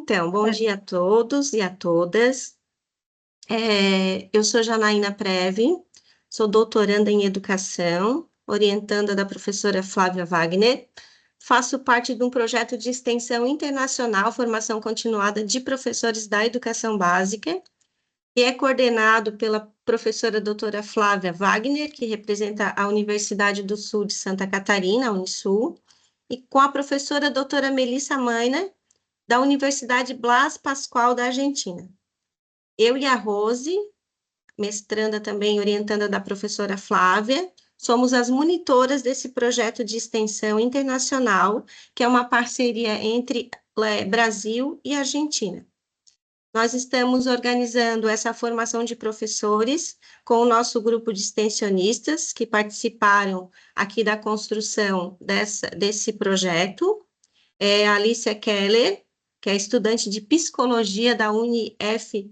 Então, bom dia a todos e a todas. Eu sou Janaína Preve, sou doutoranda em educação, orientanda da professora Flávia Wagner. Faço parte de um projeto de extensão internacional, formação continuada de professores da educação básica, que é coordenado pela professora doutora Flávia Wagner, que representa a Universidade do Sul de Santa Catarina, a Unisul, e com a professora doutora Melissa Maina, da Universidade Blas Pascual da Argentina. Eu e a Rose, mestranda também, orientanda da professora Flávia, somos as monitoras desse projeto de extensão internacional, que é uma parceria entre Brasil e Argentina. Nós estamos organizando essa formação de professores com o nosso grupo de extensionistas que participaram aqui da construção desse projeto. A Alicia Keller, que é estudante de psicologia da UniFGUA,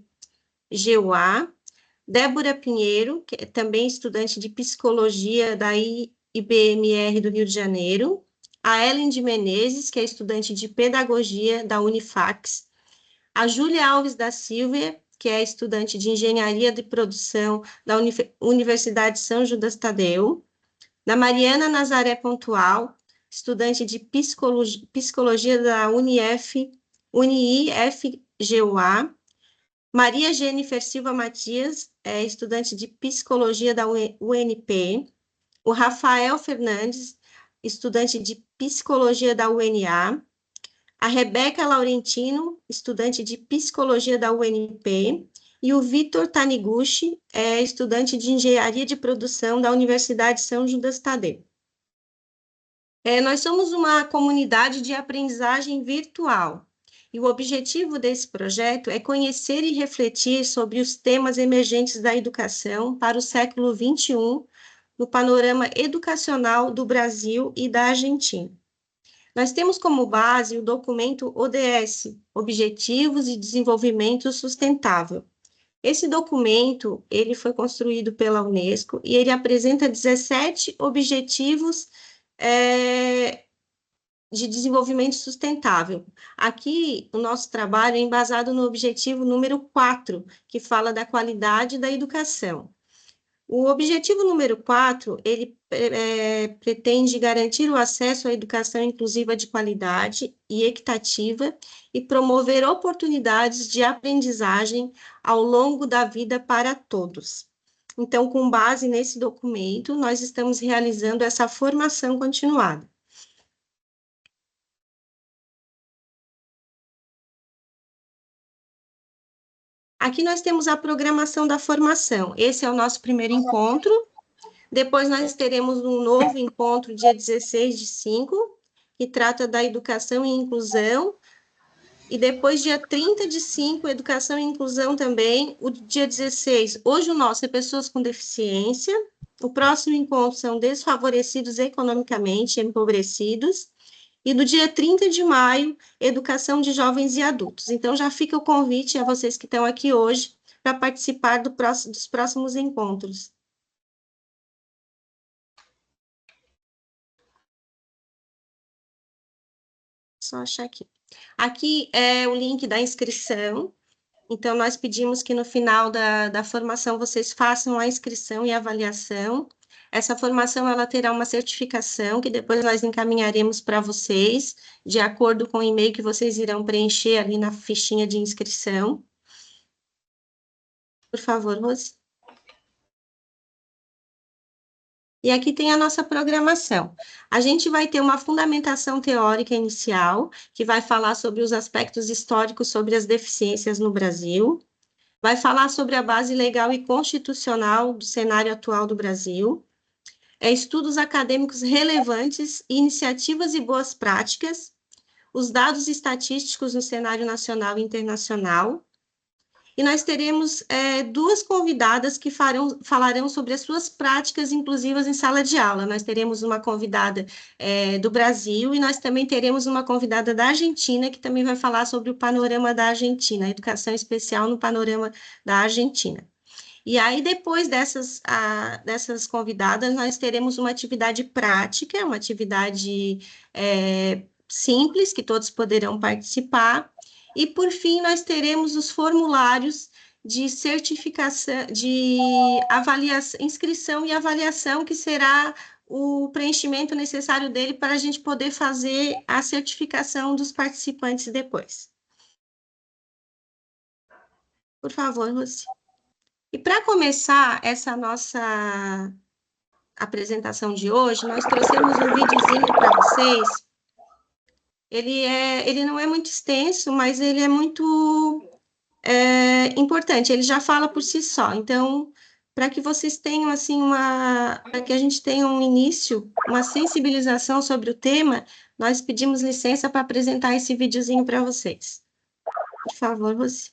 Débora Pinheiro, que é também estudante de psicologia da IBMR do Rio de Janeiro, a Ellen de Menezes, que é estudante de pedagogia da Unifax, a Júlia Alves da Silva, que é estudante de engenharia de produção da Universidade São Judas Tadeu, da Mariana Nazaré Pontual, estudante de psicologia da UniFGUA, Maria Jennifer Silva Matias, estudante de psicologia da UNP, o Rafael Fernandes, estudante de psicologia da UNA, a Rebeca Laurentino, estudante de psicologia da UNP, e o Vitor Taniguchi, estudante de engenharia de produção da Universidade São Judas Tadeu. Nós somos uma comunidade de aprendizagem virtual, e o objetivo desse projeto é conhecer e refletir sobre os temas emergentes da educação para o século XXI, no panorama educacional do Brasil e da Argentina. Nós temos como base o documento ODS, Objetivos de Desenvolvimento Sustentável. Esse documento, ele foi construído pela Unesco e ele apresenta 17 objetivos de desenvolvimento sustentável. Aqui, o nosso trabalho é embasado no objetivo número 4, que fala da qualidade da educação. O objetivo número 4, ele pretende garantir o acesso à educação inclusiva de qualidade e equitativa e promover oportunidades de aprendizagem ao longo da vida para todos. Então, com base nesse documento, nós estamos realizando essa formação continuada. Aqui nós temos a programação da formação. Esse é o nosso primeiro encontro. Depois nós teremos um novo encontro, dia 16/5, que trata da educação e inclusão. E depois, dia 30/5, educação e inclusão também. O dia 16, hoje o nosso é pessoas com deficiência. O próximo encontro são desfavorecidos economicamente, empobrecidos. E do dia 30 de maio, educação de jovens e adultos. Então, já fica o convite a vocês que estão aqui hoje para participar dos próximos encontros. Só achar aqui. Aqui é o link da inscrição. Então, nós pedimos que no final da formação vocês façam a inscrição e a avaliação. Essa formação, ela terá uma certificação que depois nós encaminharemos para vocês, de acordo com o e-mail que vocês irão preencher ali na fichinha de inscrição. Por favor, Rose. E aqui tem a nossa programação. A gente vai ter uma fundamentação teórica inicial, que vai falar sobre os aspectos históricos sobre as deficiências no Brasil, vai falar sobre a base legal e constitucional do cenário atual do Brasil, estudos acadêmicos relevantes, iniciativas e boas práticas, os dados estatísticos no cenário nacional e internacional, e nós teremos duas convidadas que falarão sobre as suas práticas inclusivas em sala de aula. Nós teremos uma convidada do Brasil e nós também teremos uma convidada da Argentina, que também vai falar sobre o panorama da Argentina, a educação especial no panorama da Argentina. E aí, depois dessas convidadas, nós teremos uma atividade prática, uma atividade simples, que todos poderão participar, E, por fim, nós teremos os formulários de certificação, de avaliação, inscrição e avaliação, que será o preenchimento necessário dele para a gente poder fazer a certificação dos participantes depois. Por favor, Rossi. E para começar essa nossa apresentação de hoje, nós trouxemos um videozinho para vocês. Ele não é muito extenso, mas ele é muito importante. Ele já fala por si só. Então, para que vocês tenham assim para que a gente tenha um início, uma sensibilização sobre o tema, nós pedimos licença para apresentar esse videozinho para vocês. Por favor, você.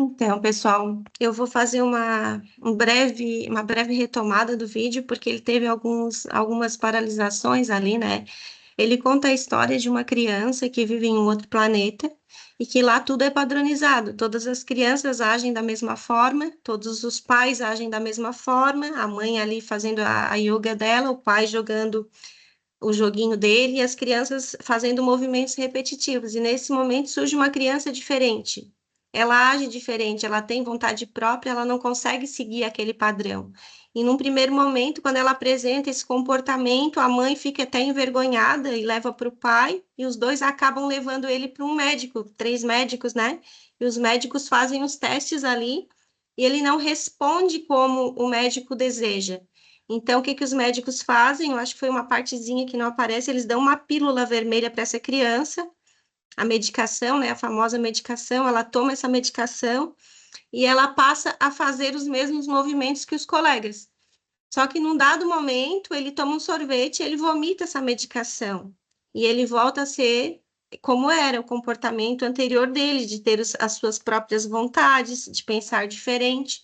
Então, pessoal, eu vou fazer uma breve retomada do vídeo, porque ele teve algumas paralisações ali, né? Ele conta a história de uma criança que vive em um outro planeta e que lá tudo é padronizado. Todas as crianças agem da mesma forma, todos os pais agem da mesma forma, a mãe ali fazendo a yoga dela, o pai jogando o joguinho dele e as crianças fazendo movimentos repetitivos. E nesse momento surge uma criança diferente. Ela age diferente, ela tem vontade própria, ela não consegue seguir aquele padrão. E num primeiro momento, quando ela apresenta esse comportamento, a mãe fica até envergonhada e leva para o pai, e os dois acabam levando ele para um médico, três médicos, né? E os médicos fazem os testes ali, e ele não responde como o médico deseja. Então, o que que os médicos fazem? Eu acho que foi uma partezinha que não aparece, eles dão uma pílula vermelha para essa criança, a medicação, né, a famosa medicação, ela toma essa medicação e ela passa a fazer os mesmos movimentos que os colegas. Só que num dado momento, ele toma um sorvete, ele vomita essa medicação e ele volta a ser como era o comportamento anterior dele, de ter as suas próprias vontades, de pensar diferente.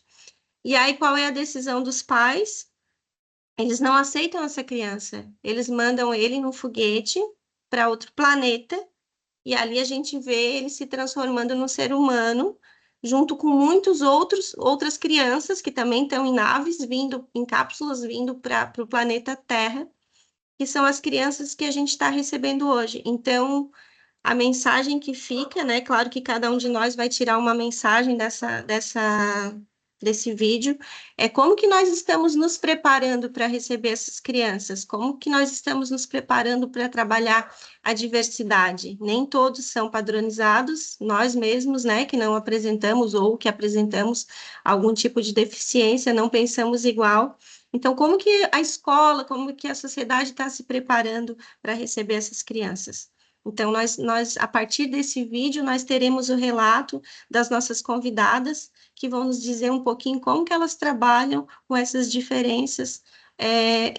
E aí, qual é a decisão dos pais? Eles não aceitam essa criança. Eles mandam ele num foguete para outro planeta e ali a gente vê ele se transformando num ser humano, junto com muitos outras crianças que também estão em naves vindo em cápsulas vindo para o planeta Terra, que são as crianças que a gente está recebendo hoje. Então, a mensagem que fica, né? Claro que cada um de nós vai tirar uma mensagem dessa desse vídeo, é como que nós estamos nos preparando para receber essas crianças, como que nós estamos nos preparando para trabalhar a diversidade. Nem todos são padronizados, nós mesmos, né, que não apresentamos ou que apresentamos algum tipo de deficiência, não pensamos igual. Então, como que a escola, como que a sociedade está se preparando para receber essas crianças? Então, a partir desse vídeo, nós teremos o relato das nossas convidadas, que vão nos dizer um pouquinho como que elas trabalham com essas diferenças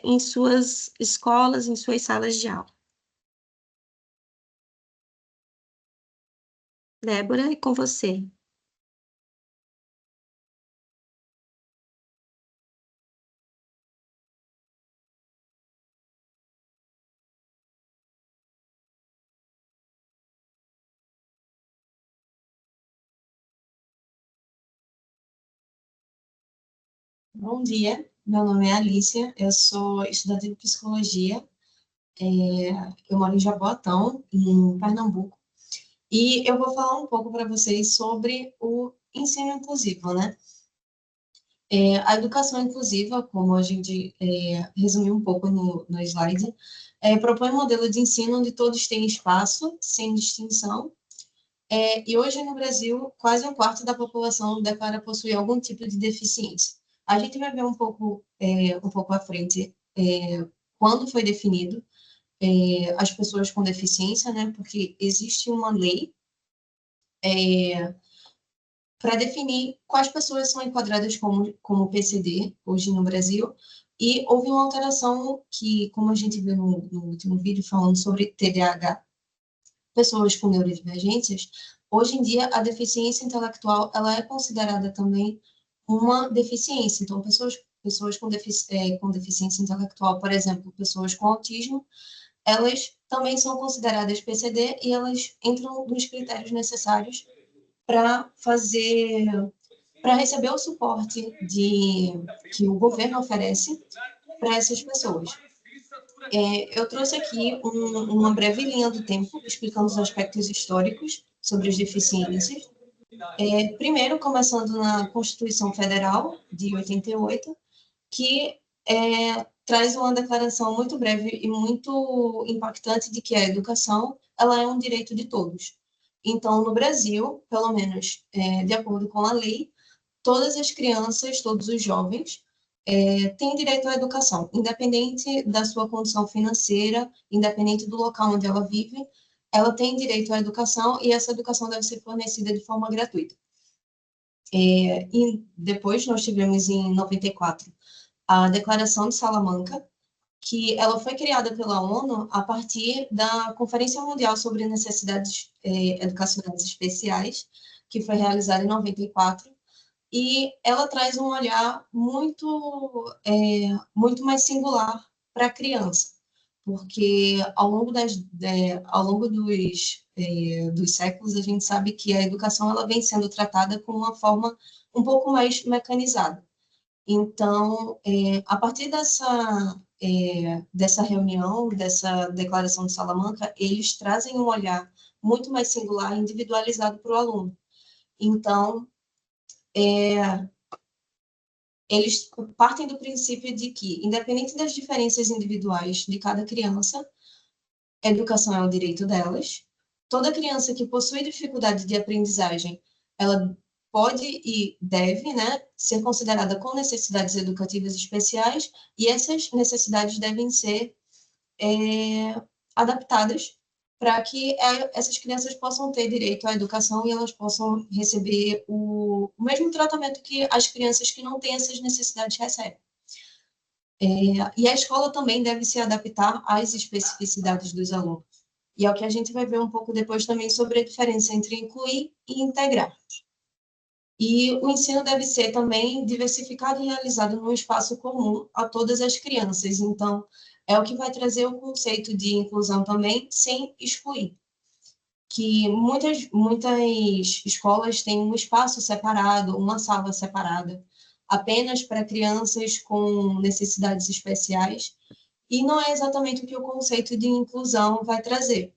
em suas escolas, em suas salas de aula. Débora, é com você. Bom dia, meu nome é Alicia, eu sou estudante de psicologia, eu moro em Jaboatão, em Pernambuco, e eu vou falar um pouco para vocês sobre o ensino inclusivo, né? A educação inclusiva, como a gente resumiu um pouco no slide, propõe um modelo de ensino onde todos têm espaço, sem distinção, e hoje no Brasil, quase um quarto da população declara possuir algum tipo de deficiência. A gente vai ver um pouco à frente quando foi definido as pessoas com deficiência, né? Porque existe uma lei para definir quais pessoas são enquadradas como PCD hoje no Brasil. E houve uma alteração que, como a gente viu no último vídeo falando sobre TDAH, pessoas com neurodivergências, hoje em dia a deficiência intelectual ela é considerada também uma deficiência. Então, pessoas com deficiência intelectual, por exemplo, pessoas com autismo, elas também são consideradas PCD e elas entram nos critérios necessários para fazer, para receber o suporte que o governo oferece para essas pessoas. Eu trouxe aqui uma breve linha do tempo, explicando os aspectos históricos sobre as deficiências. Primeiro, começando na Constituição Federal, de 88, que traz uma declaração muito breve e muito impactante de que a educação ela é um direito de todos. Então, no Brasil, pelo menos de acordo com a lei, todas as crianças, todos os jovens têm direito à educação, independente da sua condição financeira, independente do local onde ela vive, ela tem direito à educação e essa educação deve ser fornecida de forma gratuita. E depois nós tivemos em 94 a Declaração de Salamanca, que ela foi criada pela ONU a partir da Conferência Mundial sobre Necessidades Educacionais Especiais, que foi realizada em 94, e ela traz um olhar muito mais singular para a criança, porque ao longo dos séculos a gente sabe que a educação ela vem sendo tratada com uma forma um pouco mais mecanizada. Então, a partir dessa reunião, dessa declaração de Salamanca, eles trazem um olhar muito mais singular, individualizado para o aluno. Então, eles partem do princípio de que, independente das diferenças individuais de cada criança, a educação é o direito delas. Toda criança que possui dificuldade de aprendizagem, ela pode e deve, né, ser considerada com necessidades educativas especiais, e essas necessidades devem ser adaptadas para que essas crianças possam ter direito à educação e elas possam receber o mesmo tratamento que as crianças que não têm essas necessidades recebem. E a escola também deve se adaptar às especificidades dos alunos. E é o que a gente vai ver um pouco depois também sobre a diferença entre incluir e integrar. E o ensino deve ser também diversificado e realizado num espaço comum a todas as crianças. Então, é o que vai trazer o conceito de inclusão também, sem excluir. Que muitas escolas têm um espaço separado, uma sala separada, apenas para crianças com necessidades especiais, e não é exatamente o que o conceito de inclusão vai trazer,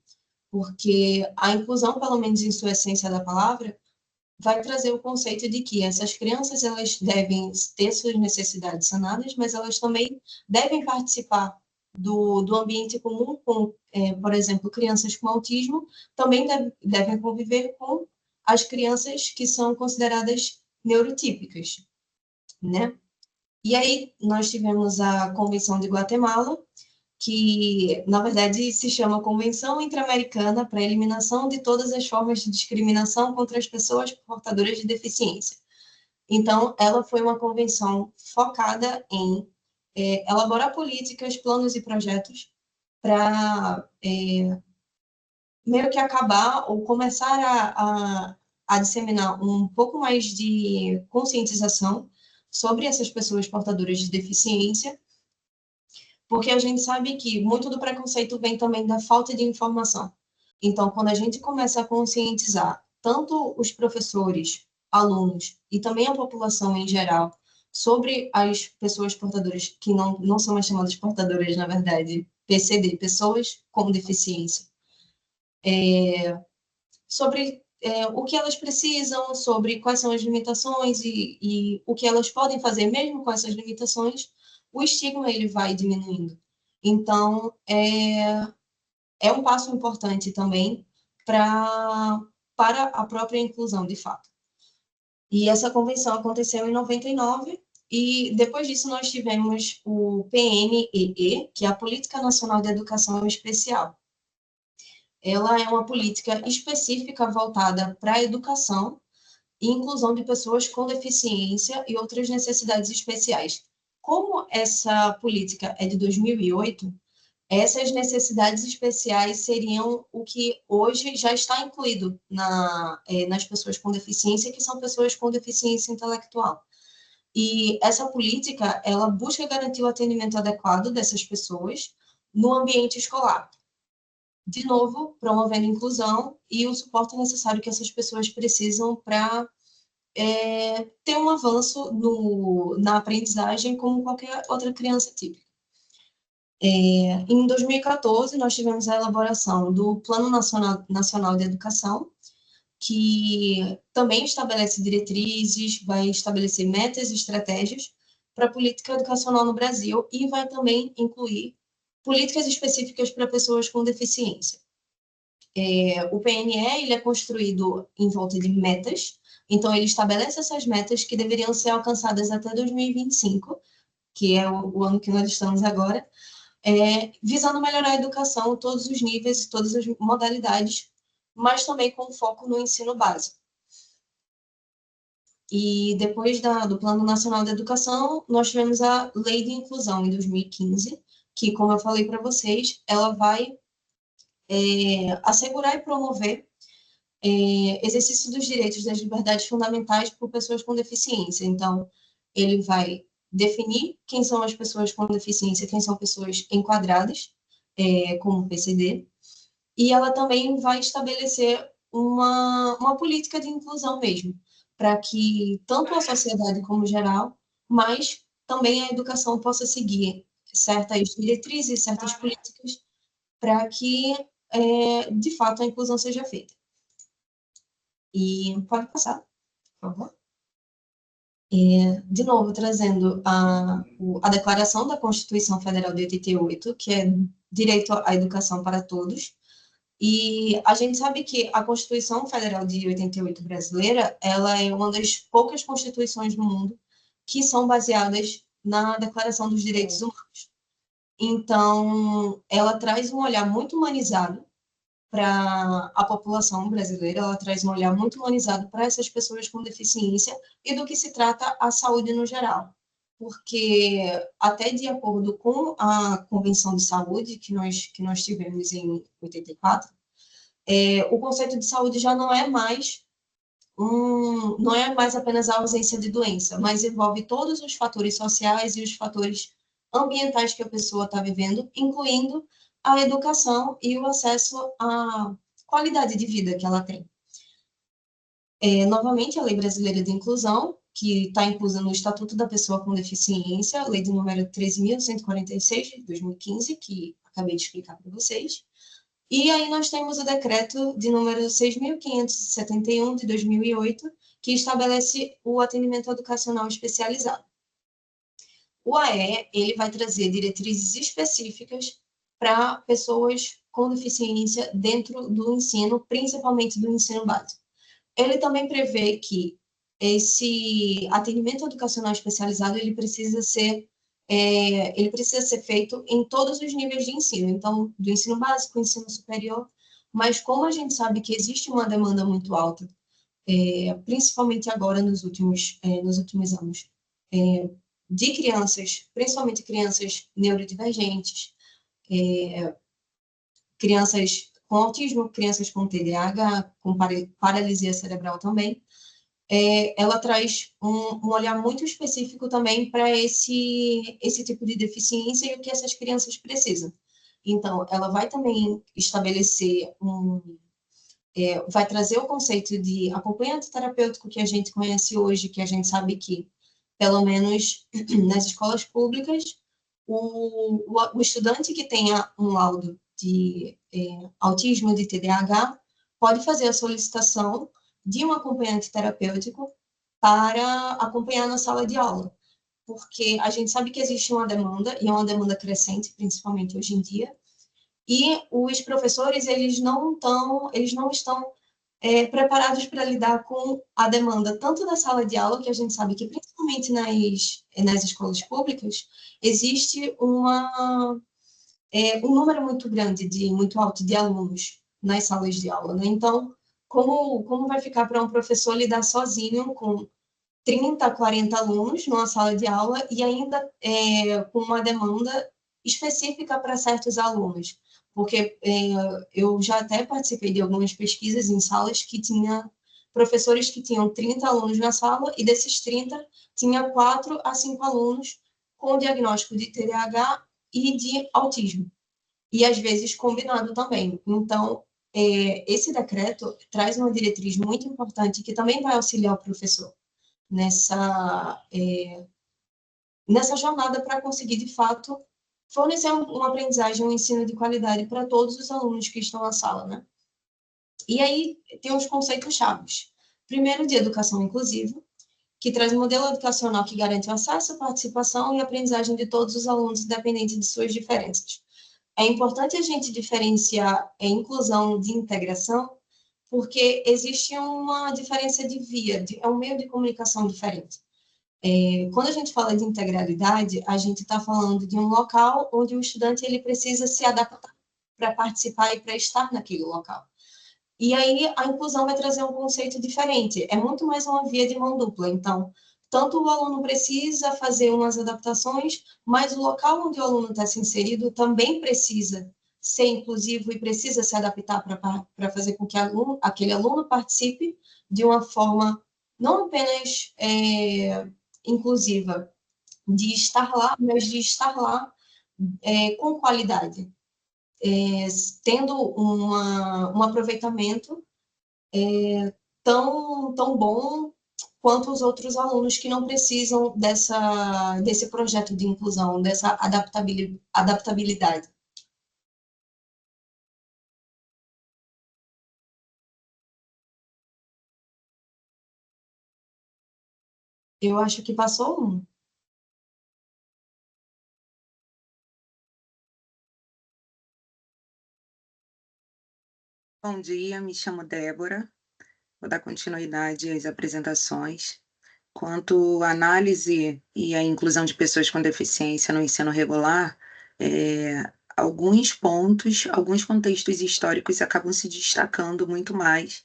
porque a inclusão, pelo menos em sua essência da palavra, vai trazer o conceito de que essas crianças elas devem ter suas necessidades sanadas, mas elas também devem participar do ambiente comum, com, por exemplo, crianças com autismo, também devem conviver com as crianças que são consideradas neurotípicas, né? E aí nós tivemos a Convenção de Guatemala, que, na verdade, se chama Convenção Interamericana para a Eliminação de Todas as Formas de Discriminação contra as Pessoas Portadoras de Deficiência. Então, ela foi uma convenção focada em elaborar políticas, planos e projetos para meio que acabar ou começar a disseminar um pouco mais de conscientização sobre essas pessoas portadoras de deficiência, porque a gente sabe que muito do preconceito vem também da falta de informação. Então, quando a gente começa a conscientizar tanto os professores, alunos e também a população em geral sobre as pessoas portadoras, que não são mais chamadas portadoras, na verdade, PCD, pessoas com deficiência, sobre o que elas precisam, sobre quais são as limitações e o que elas podem fazer mesmo com essas limitações, o estigma ele vai diminuindo. Então, é um passo importante também para a própria inclusão, de fato. E essa convenção aconteceu em 99, e depois disso nós tivemos o PNEE, que é a Política Nacional de Educação Especial. Ela é uma política específica voltada para a educação e inclusão de pessoas com deficiência e outras necessidades especiais. Como essa política é de 2008, essas necessidades especiais seriam o que hoje já está incluído nas pessoas com deficiência, que são pessoas com deficiência intelectual. E essa política, ela busca garantir o atendimento adequado dessas pessoas no ambiente escolar. De novo, promovendo inclusão e o suporte necessário que essas pessoas precisam para ter um avanço na aprendizagem como qualquer outra criança típica. Em 2014, nós tivemos a elaboração do Plano Nacional de Educação, que também estabelece diretrizes, vai estabelecer metas e estratégias para a política educacional no Brasil e vai também incluir políticas específicas para pessoas com deficiência. O PNE ele é construído em volta de metas, então ele estabelece essas metas que deveriam ser alcançadas até 2025, que é o ano que nós estamos agora, visando melhorar a educação, todos os níveis, todas as modalidades, mas também com foco no ensino básico. E depois do Plano Nacional de Educação, nós tivemos a Lei de Inclusão em 2015, que, como eu falei para vocês, ela vai assegurar e promover exercício dos direitos e das liberdades fundamentais por pessoas com deficiência. Então, ele vai definir quem são as pessoas com deficiência, quem são pessoas enquadradas como PCD, e ela também vai estabelecer uma política de inclusão mesmo, para que tanto a sociedade como geral, mas também a educação possa seguir certas diretrizes, certas políticas, para que, de fato, a inclusão seja feita. E pode passar, por favor. De novo, trazendo a Declaração da Constituição Federal de 88, que é direito à educação para todos. E a gente sabe que a Constituição Federal de 88 brasileira, ela é uma das poucas constituições do mundo que são baseadas na Declaração dos Direitos Humanos. Então, ela traz um olhar muito humanizado para a população brasileira, ela traz um olhar muito humanizado para essas pessoas com deficiência e do que se trata a saúde no geral. Porque, até de acordo com a Convenção de Saúde, que nós tivemos em 84, o conceito de saúde já não é mais apenas a ausência de doença, mas envolve todos os fatores sociais e os fatores ambientais que a pessoa está vivendo, incluindo a educação e o acesso à qualidade de vida que ela tem. Novamente, a Lei Brasileira de Inclusão, que está inclusa no Estatuto da Pessoa com Deficiência, a Lei de número 13.146, de 2015, que acabei de explicar para vocês. E aí nós temos o Decreto de número 6.571, de 2008, que estabelece o atendimento educacional especializado. O AE, ele vai trazer diretrizes específicas para pessoas com deficiência dentro do ensino, principalmente do ensino básico. Ele também prevê que esse atendimento educacional especializado ele precisa ser feito em todos os níveis de ensino, então do ensino básico, ensino superior, mas como a gente sabe que existe uma demanda muito alta, principalmente agora nos últimos anos, de crianças, principalmente crianças neurodivergentes, crianças com autismo, crianças com TDAH, com paralisia cerebral também, ela traz um olhar muito específico também para esse tipo de deficiência e o que essas crianças precisam. Então, ela vai também estabelecer vai trazer o conceito de acompanhante terapêutico que a gente conhece hoje, que a gente sabe que, pelo menos nas escolas públicas, o estudante que tenha um laudo de autismo, de TDAH, pode fazer a solicitação de um acompanhante terapêutico para acompanhar na sala de aula, porque a gente sabe que existe uma demanda, e é uma demanda crescente, principalmente hoje em dia, e os professores, eles não estão preparados para lidar com a demanda tanto da sala de aula, que a gente sabe que principalmente nas escolas públicas, existe um número muito alto de alunos nas salas de aula, né? Então, como vai ficar para um professor lidar sozinho com 30, 40 alunos numa sala de aula e ainda com uma demanda específica para certos alunos? Porque eu já até participei de algumas pesquisas em salas que tinha professores que tinham 30 alunos na sala e desses 30 tinha 4 a 5 alunos com diagnóstico de TDAH e de autismo, e às vezes combinado também. Então, esse decreto traz uma diretriz muito importante que também vai auxiliar o professor nessa, nessa jornada para conseguir, de fato, fornecer uma aprendizagem, um ensino de qualidade para todos os alunos que estão na sala, né? E aí tem os conceitos chaves. Primeiro, de educação inclusiva, que traz um modelo educacional que garante o acesso, participação e aprendizagem de todos os alunos, independente de suas diferenças. É importante a gente diferenciar a inclusão de integração, porque existe uma diferença de via, é um meio de comunicação diferente. Quando a gente fala de integralidade, a gente está falando de um local onde o estudante ele precisa se adaptar para participar e para estar naquele local. E aí a inclusão vai trazer um conceito diferente, é muito mais uma via de mão dupla. Então, tanto o aluno precisa fazer umas adaptações, mas o local onde o aluno está se inserido também precisa ser inclusivo e precisa se adaptar para fazer com que aquele aluno participe de uma forma não apenas inclusiva, de estar lá, mas de estar lá com qualidade, tendo um aproveitamento tão bom quanto os outros alunos que não precisam desse projeto de inclusão, dessa adaptabilidade. Eu acho que passou um. Bom dia, me chamo Débora, vou dar continuidade às apresentações. Quanto à análise e à inclusão de pessoas com deficiência no ensino regular, alguns pontos, alguns contextos históricos acabam se destacando muito mais.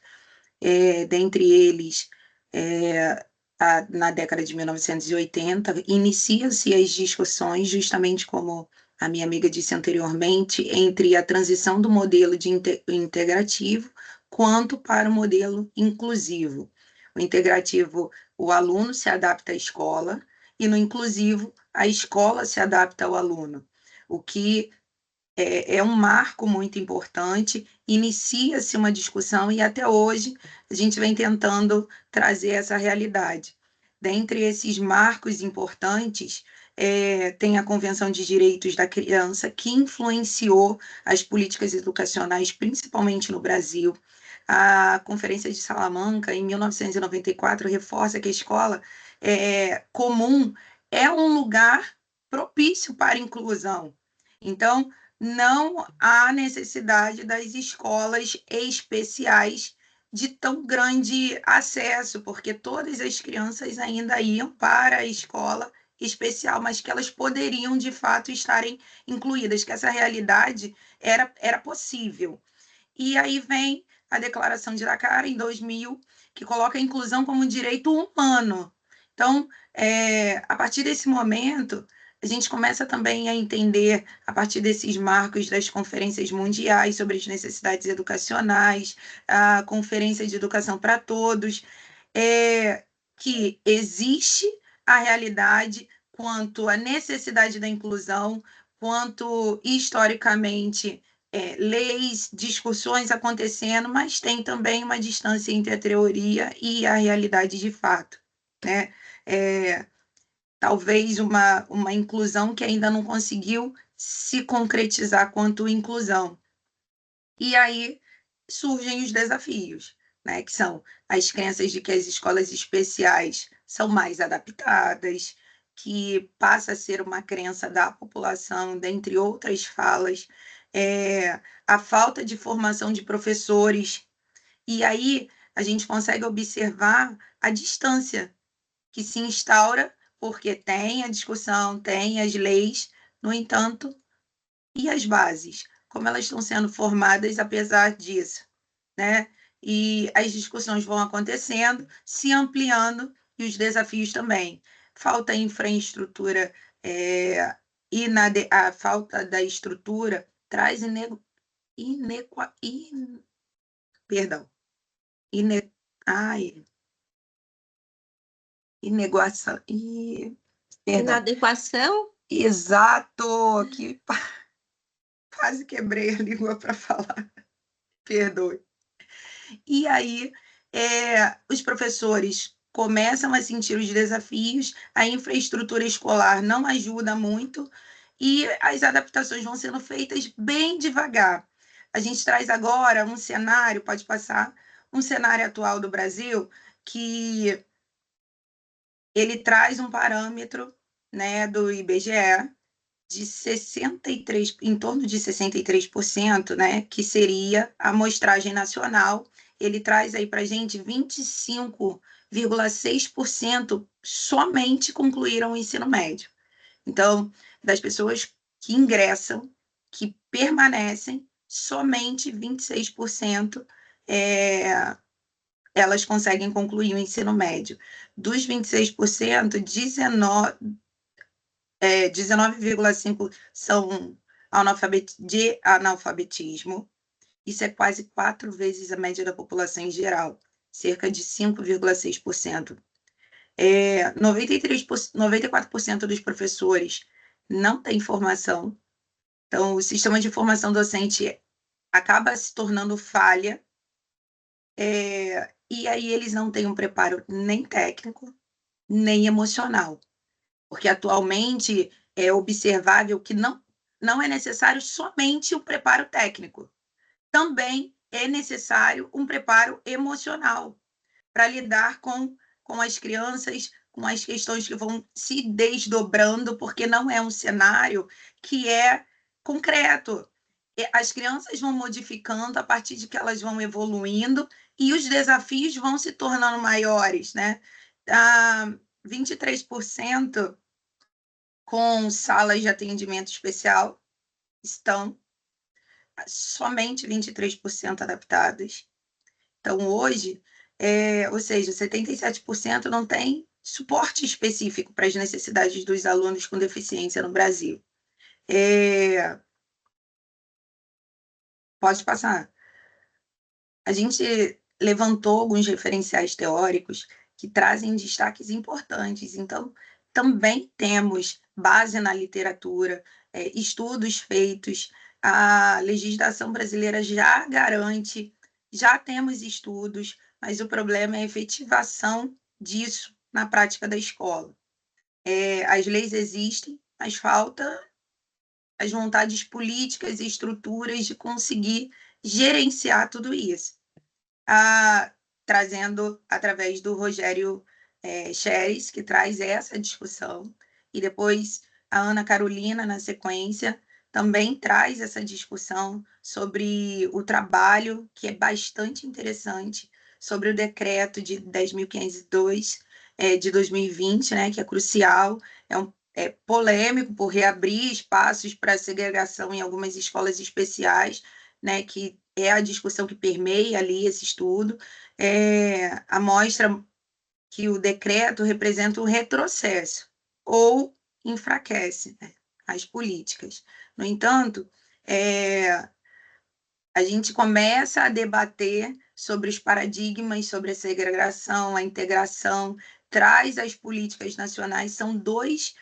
Dentre eles, na década de 1980, inicia-se as discussões, justamente como a minha amiga disse anteriormente, entre a transição do modelo de integrativo quanto para o modelo inclusivo. O integrativo, o aluno se adapta à escola, e no inclusivo, a escola se adapta ao aluno, o que é um marco muito importante. Inicia-se uma discussão e até hoje a gente vem tentando trazer essa realidade. Dentre esses marcos importantes, tem a Convenção de Direitos da Criança, que influenciou as políticas educacionais, principalmente no Brasil. A Conferência de Salamanca, em 1994, reforça que a escola comum é um lugar propício para a inclusão. Então, não há necessidade das escolas especiais de tão grande acesso, porque todas as crianças ainda iam para a escola especial, mas que elas poderiam, de fato, estarem incluídas, que essa realidade era possível. E aí vem a Declaração de Dakar, em 2000, que coloca a inclusão como direito humano. Então, a partir desse momento, a gente começa também a entender, a partir desses marcos das conferências mundiais sobre as necessidades educacionais, a Conferência de Educação para Todos, que existe a realidade quanto à necessidade da inclusão, quanto historicamente leis, discussões acontecendo, mas tem também uma distância entre a teoria e a realidade de fato, né? Talvez uma inclusão que ainda não conseguiu se concretizar quanto inclusão. E aí surgem os desafios, né? Que são as crenças de que as escolas especiais são mais adaptadas, que passa a ser uma crença da população, dentre outras falas, a falta de formação de professores. E aí a gente consegue observar a distância que se instaura, porque tem a discussão, tem as leis, no entanto, e as bases? Como elas estão sendo formadas apesar disso, né? E as discussões vão acontecendo, se ampliando, e os desafios também. Falta infraestrutura, a falta da estrutura traz perdão, ine, ai, ineguação, perdão. Inadequação? Exato, que quase quebrei a língua para falar, perdoe. E aí, os professores começam a sentir os desafios, a infraestrutura escolar não ajuda muito e as adaptações vão sendo feitas bem devagar. A gente traz agora um cenário, pode passar, um cenário atual do Brasil que ele traz um parâmetro, né, do IBGE de 63, em torno de 63%, né, que seria a amostragem nacional. Ele traz aí para a gente 25,6% somente concluíram o ensino médio. Então, das pessoas que ingressam, que permanecem, somente 26% elas conseguem concluir o ensino médio. Dos 26%, 19,5% são de analfabetismo. Isso é quase 4 vezes a média da população em geral, cerca de 5,6%. 94% dos professores não têm formação. Então, o sistema de formação docente acaba se tornando falha. E aí eles não têm um preparo nem técnico, nem emocional. Porque atualmente é observável que não é necessário somente um preparo técnico. Também é necessário um preparo emocional para lidar com as crianças, com as questões que vão se desdobrando, porque não é um cenário que é concreto. As crianças vão modificando a partir de que elas vão evoluindo e os desafios vão se tornando maiores, né? 23% com salas de atendimento especial estão somente 23% adaptadas. Então, hoje, ou seja, 77% não tem suporte específico para as necessidades dos alunos com deficiência no Brasil. Pode passar. A gente levantou alguns referenciais teóricos que trazem destaques importantes. Então, também temos base na literatura, estudos feitos, a legislação brasileira já garante, já temos estudos, mas o problema é a efetivação disso na prática da escola. As leis existem, mas falta as vontades políticas e estruturas de conseguir gerenciar tudo isso. trazendo através do Rogério Xeres, que traz essa discussão, e depois a Ana Carolina, na sequência, também traz essa discussão sobre o trabalho, que é bastante interessante, sobre o decreto de 10.502 de 2020, né, que é crucial, é polêmico por reabrir espaços para segregação em algumas escolas especiais, né, que é a discussão que permeia ali esse estudo, mostra que o decreto representa um retrocesso ou enfraquece, né, as políticas. No entanto, a gente começa a debater sobre os paradigmas, sobre a segregação, a integração, traz as políticas nacionais, são dois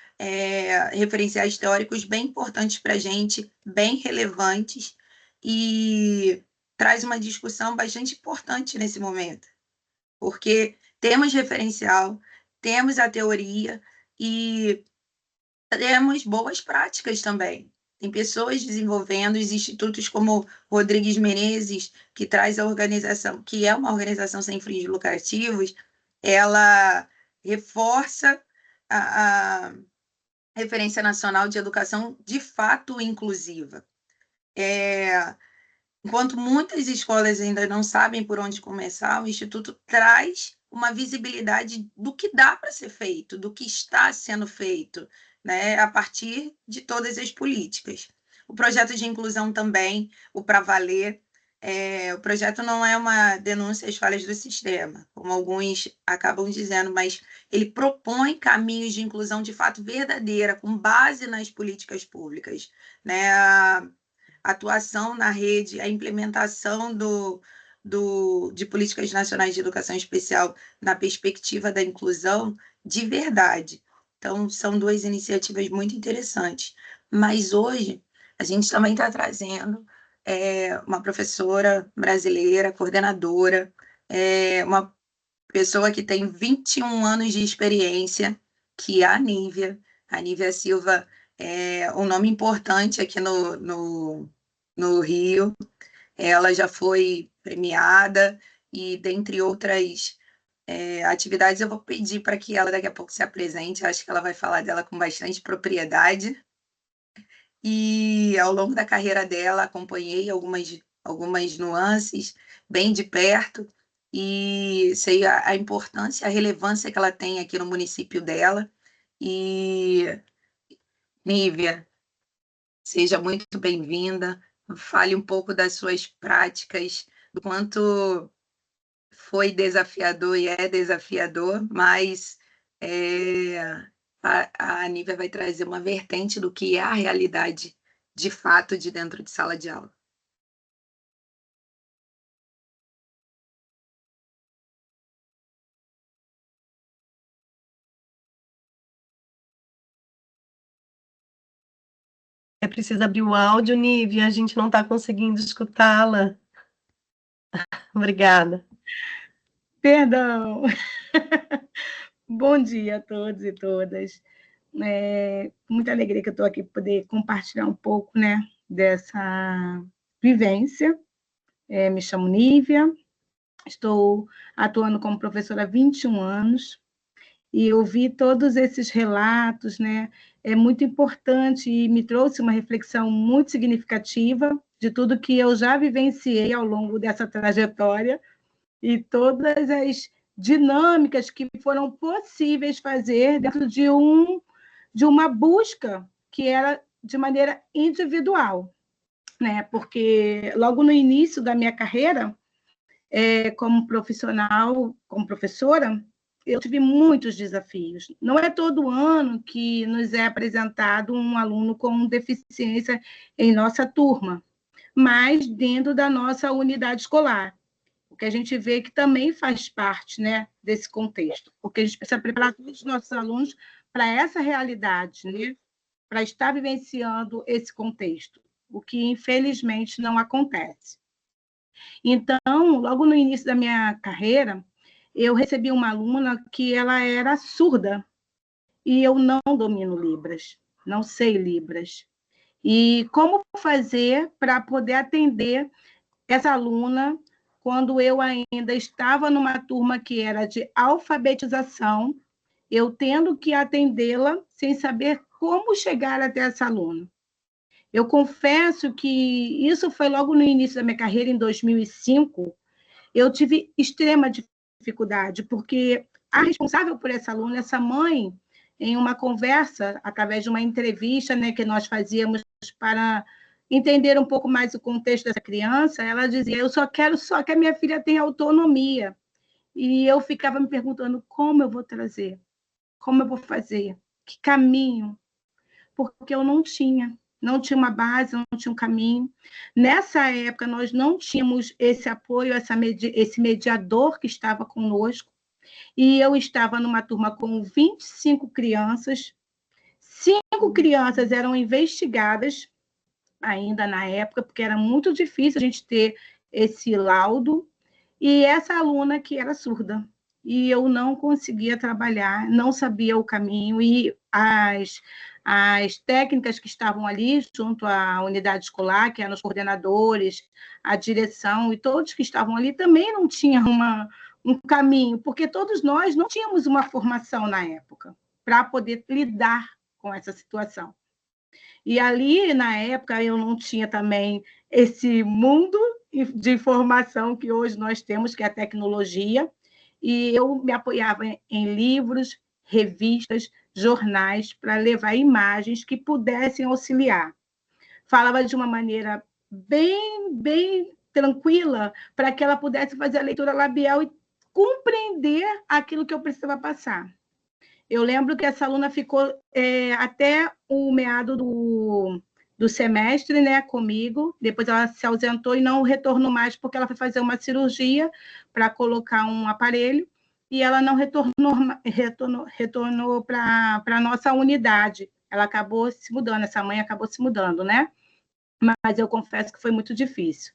referenciais teóricos bem importantes para a gente, bem relevantes, e traz uma discussão bastante importante nesse momento, porque temos referencial, temos a teoria e temos boas práticas também. Tem pessoas desenvolvendo, os institutos como Rodrigues Menezes, que traz a organização, que é uma organização sem fins lucrativos, ela reforça a Referência Nacional de Educação de fato inclusiva. Enquanto muitas escolas ainda não sabem por onde começar, o Instituto traz uma visibilidade do que dá para ser feito, do que está sendo feito, né, a partir de todas as políticas. O projeto de inclusão também, o Pra Valer, o projeto não é uma denúncia às falhas do sistema, como alguns acabam dizendo, mas ele propõe caminhos de inclusão de fato verdadeira, com base nas políticas públicas, né? Atuação na rede, a implementação de políticas nacionais de educação especial na perspectiva da inclusão de verdade. Então, são duas iniciativas muito interessantes. Mas hoje, a gente também está trazendo uma professora brasileira, coordenadora, uma pessoa que tem 21 anos de experiência, que é a Nívia. A Nívia Silva é um nome importante aqui no Rio. Ela já foi premiada e, dentre outras atividades, eu vou pedir para que ela daqui a pouco se apresente. Acho que ela vai falar dela com bastante propriedade. E, ao longo da carreira dela, acompanhei algumas nuances bem de perto e sei a importância, a relevância que ela tem aqui no município dela. E, Nívia, seja muito bem-vinda. Fale um pouco das suas práticas, do quanto foi desafiador e é desafiador, mas a Nívia vai trazer uma vertente do que é a realidade de fato de dentro de sala de aula. É preciso abrir o áudio, Nívia, a gente não está conseguindo escutá-la. Obrigada. Perdão. Bom dia a todos e todas. Muita alegria que eu estou aqui para poder compartilhar um pouco, né, dessa vivência. Me chamo Nívia, estou atuando como professora há 21 anos, e ouvir todos esses relatos, né, é muito importante e me trouxe uma reflexão muito significativa de tudo que eu já vivenciei ao longo dessa trajetória e todas as dinâmicas que foram possíveis fazer dentro de uma busca que era de maneira individual, né? Porque logo no início da minha carreira, como profissional, como professora, eu tive muitos desafios. Não é todo ano que nos é apresentado um aluno com deficiência em nossa turma, mas dentro da nossa unidade escolar, o que a gente vê que também faz parte, né, desse contexto, porque a gente precisa preparar todos os nossos alunos para essa realidade, né, para estar vivenciando esse contexto, o que, infelizmente, não acontece. Então, logo no início da minha carreira, eu recebi uma aluna que ela era surda, e eu não domino Libras, não sei Libras. E como fazer para poder atender essa aluna quando eu ainda estava numa turma que era de alfabetização, eu tendo que atendê-la sem saber como chegar até essa aluna. Eu confesso que isso foi logo no início da minha carreira, em 2005, eu tive extrema dificuldade, porque a responsável por essa aluna, essa mãe, em uma conversa, através de uma entrevista, né, que nós fazíamos para entender um pouco mais o contexto dessa criança, ela dizia, eu só quero que a minha filha tenha autonomia. E eu ficava me perguntando como eu vou trazer, como eu vou fazer, que caminho, porque eu não tinha uma base, não tinha um caminho. Nessa época, nós não tínhamos esse apoio, esse mediador que estava conosco, e eu estava numa turma com 25 crianças, 5 crianças eram investigadas ainda na época, porque era muito difícil a gente ter esse laudo, e essa aluna que era surda. E eu não conseguia trabalhar, não sabia o caminho, e as técnicas que estavam ali, junto à unidade escolar, que eram os coordenadores, a direção, e todos que estavam ali também não tinham um caminho, porque todos nós não tínhamos uma formação na época para poder lidar com essa situação. E ali, na época, eu não tinha também esse mundo de informação que hoje nós temos, que é a tecnologia, e eu me apoiava em livros, revistas, jornais, para levar imagens que pudessem auxiliar. Falava de uma maneira bem tranquila, para que ela pudesse fazer a leitura labial e compreender aquilo que eu precisava passar. Eu lembro que essa aluna ficou até o meado do semestre, né, comigo. Depois ela se ausentou e não retornou mais, porque ela foi fazer uma cirurgia para colocar um aparelho, e ela não retornou para a nossa unidade. Ela acabou se mudando, essa mãe acabou se mudando, né? Mas eu confesso que foi muito difícil.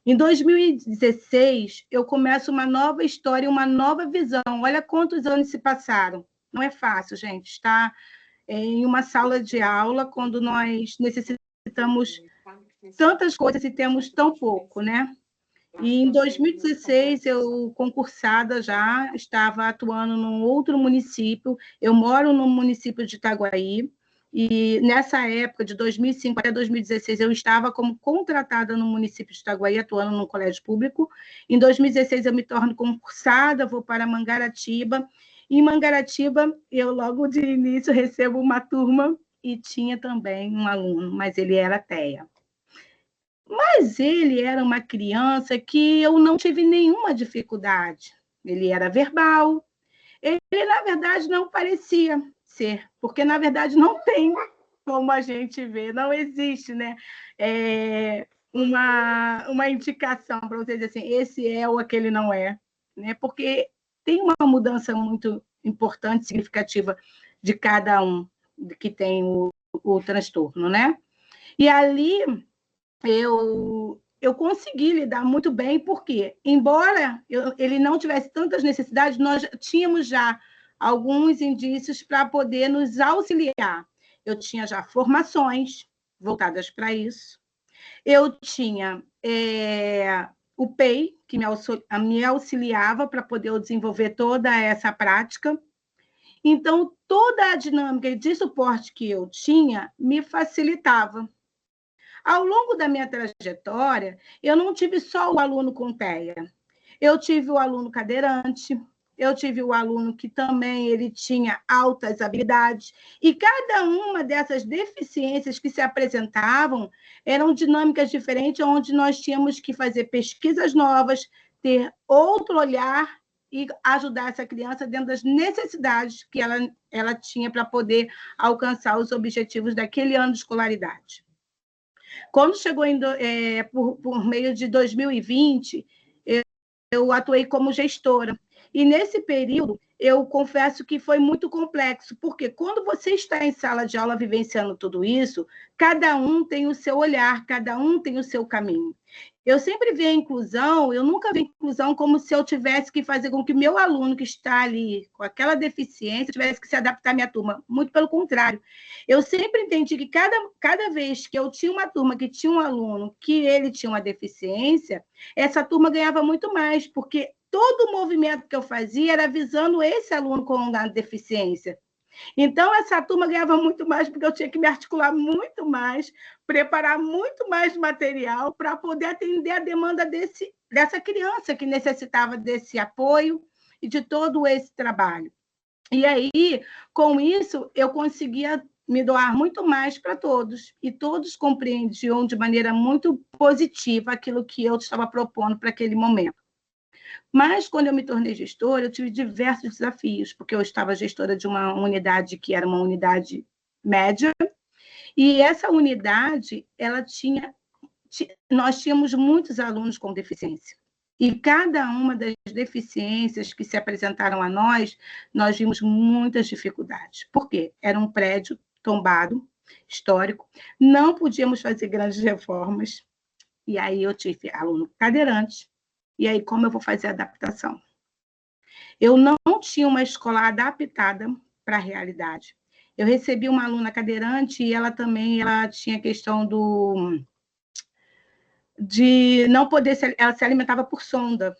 Em 2016, eu começo uma nova história, uma nova visão. Olha quantos anos se passaram. Não é fácil, gente, estar em uma sala de aula quando nós necessitamos tantas coisas e temos tão pouco, né? E em 2016, eu, concursada já, estava atuando num outro município. Eu moro no município de Itaguaí, e nessa época, de 2005 até 2016, eu estava como contratada no município de Itaguaí, atuando no colégio público. Em 2016, eu me torno concursada, vou para Mangaratiba. Em Mangaratiba, eu logo de início recebo uma turma e tinha também um aluno, mas ele era TEA. Mas ele era uma criança que eu não tive nenhuma dificuldade. Ele era verbal. Ele, na verdade, não parecia ser, porque, na verdade, não tem como a gente ver, não existe, né? Uma indicação para você dizer assim, esse é ou aquele não é, né? Porque tem uma mudança muito importante, significativa de cada um que tem o transtorno, né? E ali eu consegui lidar muito bem, porque, embora ele não tivesse tantas necessidades, nós tínhamos já alguns indícios para poder nos auxiliar. Eu tinha já formações voltadas para isso, eu tinha o PEI, que me auxiliava para poder eu desenvolver toda essa prática. Então, toda a dinâmica de suporte que eu tinha me facilitava. Ao longo da minha trajetória, eu não tive só o aluno com TEA. Eu tive o aluno cadeirante, eu tive o aluno que também ele tinha altas habilidades, e cada uma dessas deficiências que se apresentavam eram dinâmicas diferentes, onde nós tínhamos que fazer pesquisas novas, ter outro olhar e ajudar essa criança dentro das necessidades que ela tinha para poder alcançar os objetivos daquele ano de escolaridade. Quando chegou por meio de 2020, eu atuei como gestora. E nesse período, eu confesso que foi muito complexo, porque quando você está em sala de aula vivenciando tudo isso, cada um tem o seu olhar, cada um tem o seu caminho. Eu sempre vi a inclusão, eu nunca vi a inclusão como se eu tivesse que fazer com que o meu aluno que está ali com aquela deficiência tivesse que se adaptar à minha turma. Muito pelo contrário. Eu sempre entendi que cada vez que eu tinha uma turma que tinha um aluno que ele tinha uma deficiência, essa turma ganhava muito mais, porque todo o movimento que eu fazia era visando esse aluno com uma deficiência. Então, essa turma ganhava muito mais, porque eu tinha que me articular muito mais, preparar muito mais material para poder atender a demanda dessa criança que necessitava desse apoio e de todo esse trabalho. E aí, com isso, eu conseguia me doar muito mais para todos, e todos compreendiam de maneira muito positiva aquilo que eu estava propondo para aquele momento. Mas, quando eu me tornei gestora, eu tive diversos desafios, porque eu estava gestora de uma unidade que era uma unidade média, e essa unidade, nós tínhamos muitos alunos com deficiência. E cada uma das deficiências que se apresentaram a nós vimos muitas dificuldades. Por quê? Era um prédio tombado, histórico, não podíamos fazer grandes reformas, e aí eu tive aluno cadeirante. E aí, como eu vou fazer a adaptação? Eu não tinha uma escola adaptada para a realidade. Eu recebi uma aluna cadeirante e ela tinha a questão de não poder, ela se alimentava por sonda.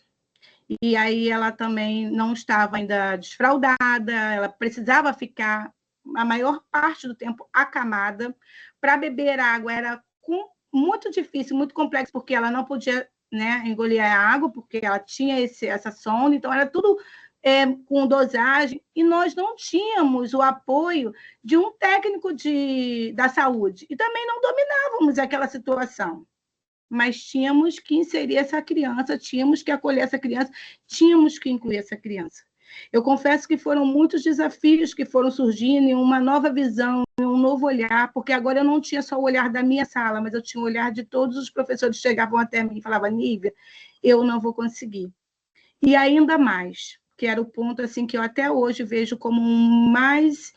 E aí ela também não estava ainda desfraldada, ela precisava ficar a maior parte do tempo acamada. Para beber água era muito difícil, muito complexo, porque ela não podia, né, engolir a água, porque ela tinha essa sonda, então era tudo com dosagem, e nós não tínhamos o apoio de um técnico da saúde, e também não dominávamos aquela situação, mas tínhamos que inserir essa criança, tínhamos que acolher essa criança, tínhamos que incluir essa criança. Eu confesso que foram muitos desafios que foram surgindo, em uma nova visão, um novo olhar, porque agora eu não tinha só o olhar da minha sala, mas eu tinha o olhar de todos os professores que chegavam até mim e falavam: Nívia, eu não vou conseguir. E ainda mais, que era o ponto assim, que eu até hoje vejo como mais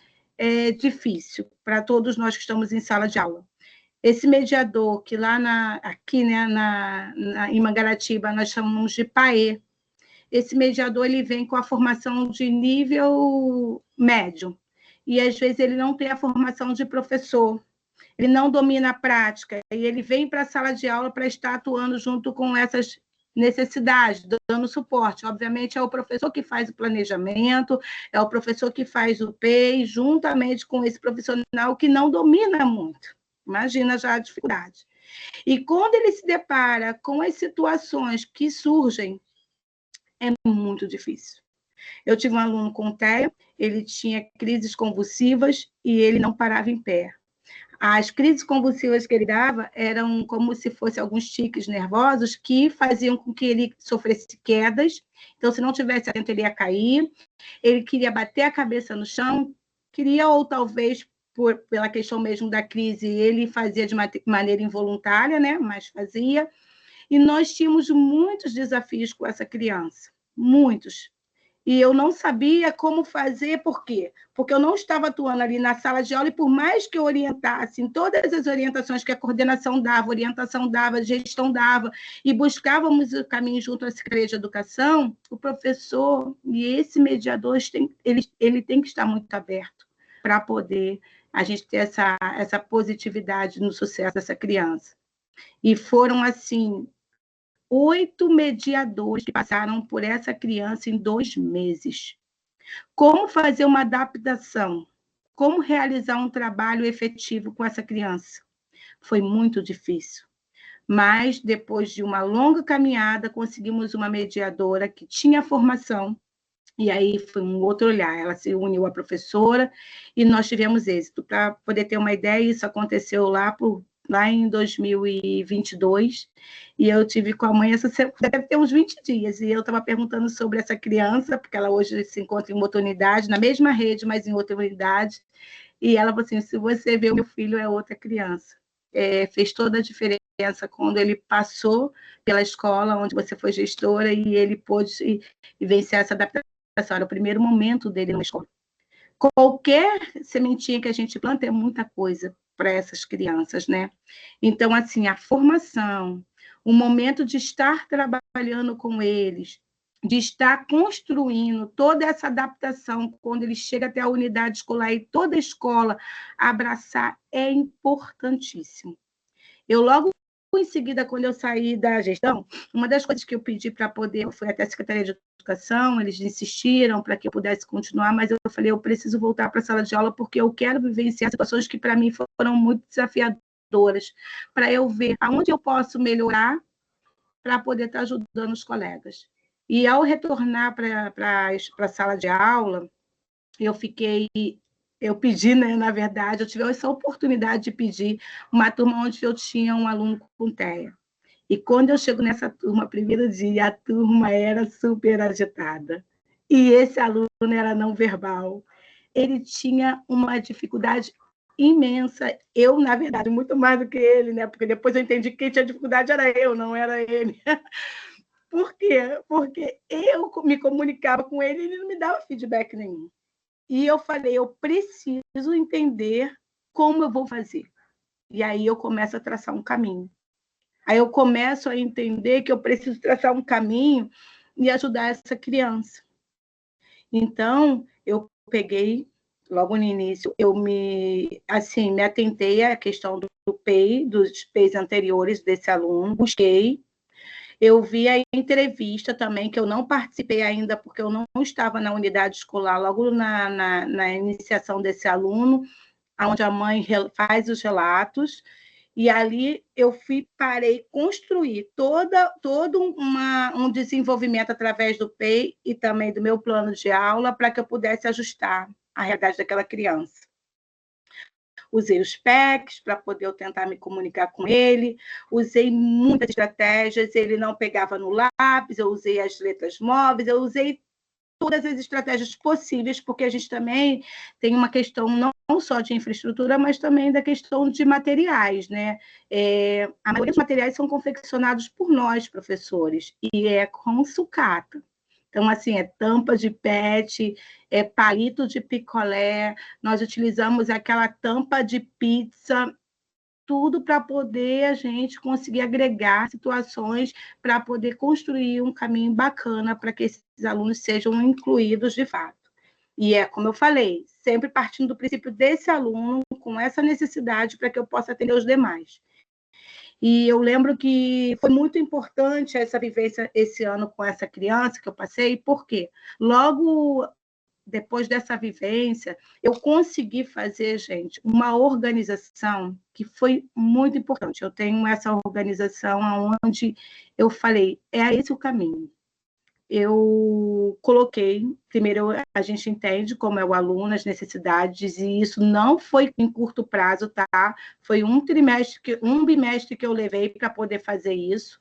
difícil para todos nós que estamos em sala de aula. Esse mediador, que aqui, né, em Mangaratiba nós chamamos de PAE, esse mediador ele vem com a formação de nível médio, e às vezes ele não tem a formação de professor, ele não domina a prática, e ele vem para a sala de aula para estar atuando junto com essas necessidades, dando suporte. Obviamente, é o professor que faz o planejamento, é o professor que faz o PEI, juntamente com esse profissional que não domina muito. Imagina já a dificuldade. E quando ele se depara com as situações que surgem, é muito difícil. Eu tive um aluno com TEA, ele tinha crises convulsivas e ele não parava em pé. As crises convulsivas que ele dava eram como se fossem alguns tiques nervosos que faziam com que ele sofresse quedas. Então, se não tivesse atento, ele ia cair. Ele queria bater a cabeça no chão, ou talvez, pela questão mesmo da crise, ele fazia de maneira involuntária, né? Mas fazia. E nós tínhamos muitos desafios com essa criança, muitos. E eu não sabia como fazer, por quê? Porque eu não estava atuando ali na sala de aula, e por mais que eu orientasse em todas as orientações que a coordenação dava, a orientação dava, a gestão dava, e buscávamos o caminho junto à Secretaria de Educação, o professor e esse mediador, ele tem que estar muito aberto para poder a gente ter essa positividade no sucesso dessa criança. E foram, assim, 8 mediadores que passaram por essa criança em 2 meses. Como fazer uma adaptação? Como realizar um trabalho efetivo com essa criança? Foi muito difícil. Mas, depois de uma longa caminhada, conseguimos uma mediadora que tinha formação, e aí foi um outro olhar. Ela se uniu à professora e nós tivemos êxito. Para poder ter uma ideia, isso aconteceu lá em 2022, e eu tive com a mãe, deve ter uns 20 dias, e eu estava perguntando sobre essa criança, porque ela hoje se encontra em outra unidade, na mesma rede, mas em outra unidade, e ela falou assim: se você vê, o meu filho é outra criança. Fez toda a diferença quando ele passou pela escola onde você foi gestora, e ele pôde vencer essa adaptação. Era o primeiro momento dele na escola. Qualquer sementinha que a gente planta é muita coisa para essas crianças, né? Então, assim, a formação, o momento de estar trabalhando com eles, de estar construindo toda essa adaptação, quando ele chega até a unidade escolar e toda a escola abraçar, é importantíssimo. Eu logo em seguida, quando eu saí da gestão, uma das coisas que eu pedi para poder, eu fui até a Secretaria de Educação, eles insistiram para que eu pudesse continuar, mas eu falei, eu preciso voltar para a sala de aula, porque eu quero vivenciar situações que para mim foram muito desafiadoras, para eu ver aonde eu posso melhorar para poder estar ajudando os colegas. E ao retornar para a sala de aula, eu pedi, né, na verdade, eu tive essa oportunidade de pedir uma turma onde eu tinha um aluno com TEA. E quando eu chego nessa turma, primeiro dia, a turma era super agitada. E esse aluno era não verbal. Ele tinha uma dificuldade imensa. Eu, na verdade, muito mais do que ele, né? Porque depois eu entendi que quem tinha dificuldade era eu, não era ele. Por quê? Porque eu me comunicava com ele e ele não me dava feedback nenhum. E eu falei, eu preciso entender como eu vou fazer. E aí eu começo a traçar um caminho. Aí eu começo a entender que eu preciso traçar um caminho e ajudar essa criança. Então, eu peguei, logo no início, eu me atentei à questão do PEI, dos PEIs anteriores desse aluno, busquei. Eu vi a entrevista também, que eu não participei ainda, porque eu não estava na unidade escolar, logo na iniciação desse aluno, onde a mãe faz os relatos, e ali eu parei construir todo um desenvolvimento através do PEI e também do meu plano de aula, para que eu pudesse ajustar a realidade daquela criança. Usei os PECs para poder eu tentar me comunicar com ele, usei muitas estratégias, ele não pegava no lápis, eu usei as letras móveis, eu usei todas as estratégias possíveis, porque a gente também tem uma questão não só de infraestrutura, mas também da questão de materiais, né? A maioria dos materiais são confeccionados por nós, professores, e é com sucata. Então, assim, é tampa de PET, é palito de picolé, nós utilizamos aquela tampa de pizza, tudo para poder a gente conseguir agregar situações para poder construir um caminho bacana para que esses alunos sejam incluídos de fato. E é como eu falei, sempre partindo do princípio desse aluno, com essa necessidade para que eu possa atender os demais. E eu lembro que foi muito importante essa vivência esse ano com essa criança que eu passei, porque logo depois dessa vivência, eu consegui fazer, gente, uma organização que foi muito importante. Eu tenho essa organização onde eu falei, é esse o caminho. Eu coloquei, primeiro a gente entende como é o aluno, as necessidades, e isso não foi em curto prazo, tá? Foi um bimestre que eu levei para poder fazer isso.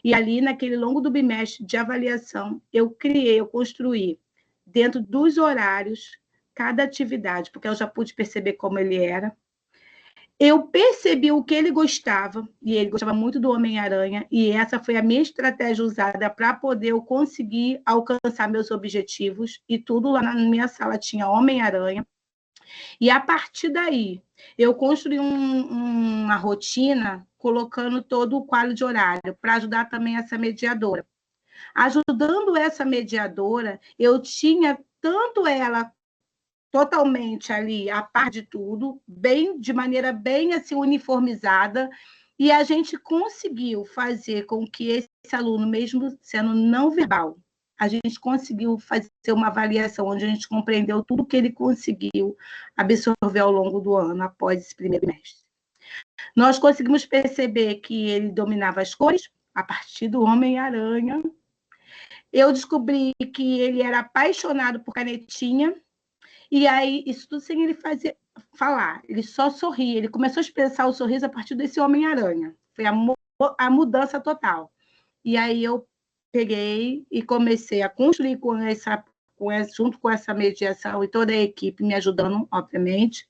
E ali, naquele longo do bimestre de avaliação, eu construí, dentro dos horários, cada atividade, porque eu já pude perceber como ele era. Eu percebi o que ele gostava, e ele gostava muito do Homem-Aranha, e essa foi a minha estratégia usada para poder eu conseguir alcançar meus objetivos, e tudo lá na minha sala tinha Homem-Aranha. E a partir daí, eu construí uma rotina colocando todo o quadro de horário, para ajudar também essa mediadora. Ajudando essa mediadora, eu tinha tanto ela totalmente ali a par de tudo, de maneira bem assim uniformizada, e a gente conseguiu fazer com que esse aluno, mesmo sendo não verbal, a gente conseguiu fazer uma avaliação onde a gente compreendeu tudo que ele conseguiu absorver ao longo do ano, após esse primeiro bimestre. Nós conseguimos perceber que ele dominava as cores a partir do Homem-Aranha. Eu descobri que ele era apaixonado por canetinha, e aí, isso tudo sem ele falar, ele só sorria, ele começou a expressar o sorriso a partir desse Homem-Aranha, foi a mudança total. E aí eu peguei e comecei a construir junto com essa mediação e toda a equipe me ajudando, obviamente,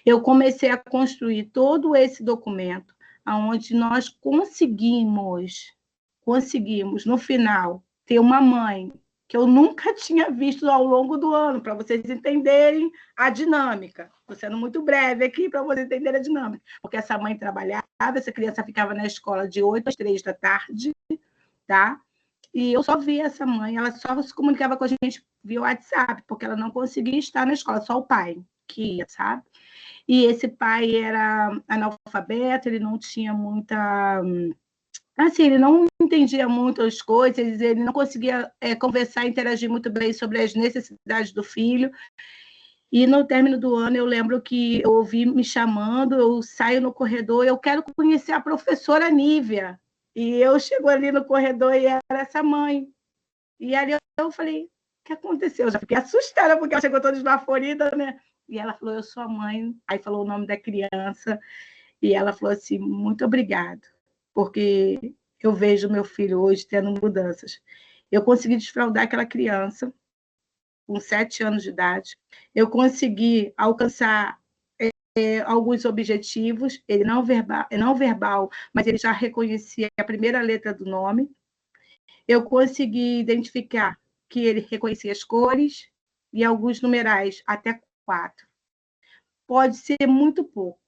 eu comecei a construir todo esse documento, onde nós conseguimos, no final, ter uma mãe que eu nunca tinha visto ao longo do ano, para vocês entenderem a dinâmica. Estou sendo muito breve aqui para vocês entenderem a dinâmica, porque essa mãe trabalhava essa criança ficava na escola de 8 às 3 da tarde, tá? E eu só via essa mãe, ela só se comunicava com a gente via WhatsApp, porque ela não conseguia estar na escola, só o pai que ia, sabe? E esse pai era analfabeto, ele não tinha muita... Assim, ele não entendia muito as coisas, ele não conseguia conversar, interagir muito bem sobre as necessidades do filho. E no término do ano, eu lembro que eu ouvi me chamando, eu saio no corredor, eu quero conhecer a professora Nívia. E eu chego ali no corredor e era essa mãe. E ali eu falei, o que aconteceu? Eu já fiquei assustada, porque ela chegou toda esbaforida, né? E ela falou, eu sou a mãe. Aí falou o nome da criança. E ela falou assim, muito obrigado, porque eu vejo meu filho hoje tendo mudanças. Eu consegui desfraldar aquela criança com 7 anos de idade. Eu consegui alcançar alguns objetivos. Ele não verbal, mas ele já reconhecia a primeira letra do nome. Eu consegui identificar que ele reconhecia as cores e alguns numerais, até 4. Pode ser muito pouco,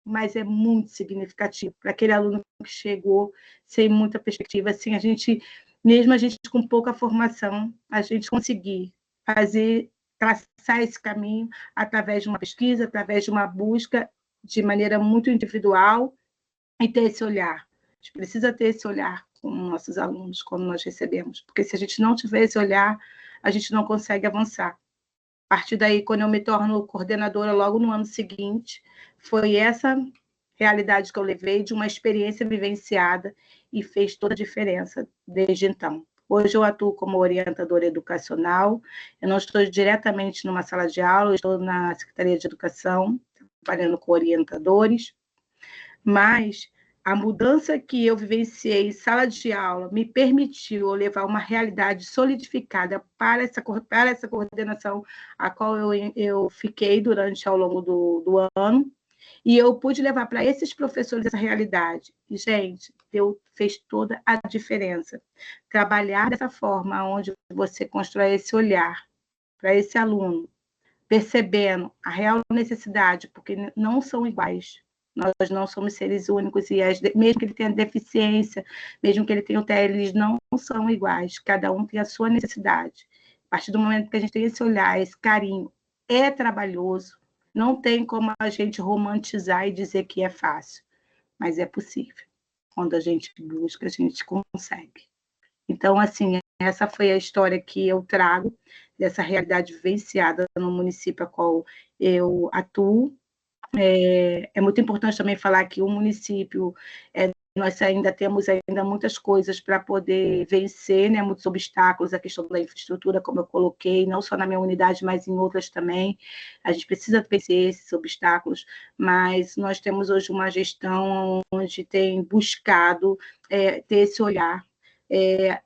mas é muito significativo para aquele aluno que chegou sem muita perspectiva. Assim, mesmo a gente com pouca formação, a gente conseguir traçar esse caminho através de uma pesquisa, através de uma busca de maneira muito individual e ter esse olhar. A gente precisa ter esse olhar com nossos alunos quando nós recebemos, porque se a gente não tiver esse olhar, a gente não consegue avançar. A partir daí, quando eu me torno coordenadora logo no ano seguinte, foi essa realidade que eu levei de uma experiência vivenciada e fez toda a diferença desde então. Hoje eu atuo como orientadora educacional, eu não estou diretamente numa sala de aula, eu estou na Secretaria de Educação, trabalhando com orientadores, mas a mudança que eu vivenciei em sala de aula me permitiu levar uma realidade solidificada para essa coordenação, a qual eu fiquei durante ao longo do ano, e eu pude levar para esses professores essa realidade. E, gente, fez toda a diferença. Trabalhar dessa forma, onde você constrói esse olhar para esse aluno, percebendo a real necessidade, porque não são iguais. Nós não somos seres únicos, e mesmo que ele tenha deficiência, mesmo que ele tenha o TEA, eles não são iguais. Cada um tem a sua necessidade. A partir do momento que a gente tem esse olhar, esse carinho, é trabalhoso, não tem como a gente romantizar e dizer que é fácil, mas é possível. Quando a gente busca, a gente consegue. Então, assim, essa foi a história que eu trago dessa realidade vivenciada no município a qual eu atuo. É muito importante também falar que o município, nós ainda temos muitas coisas para poder vencer, né? Muitos obstáculos, a questão da infraestrutura, como eu coloquei, não só na minha unidade, mas em outras também. A gente precisa vencer esses obstáculos, mas nós temos hoje uma gestão onde tem buscado ter esse olhar.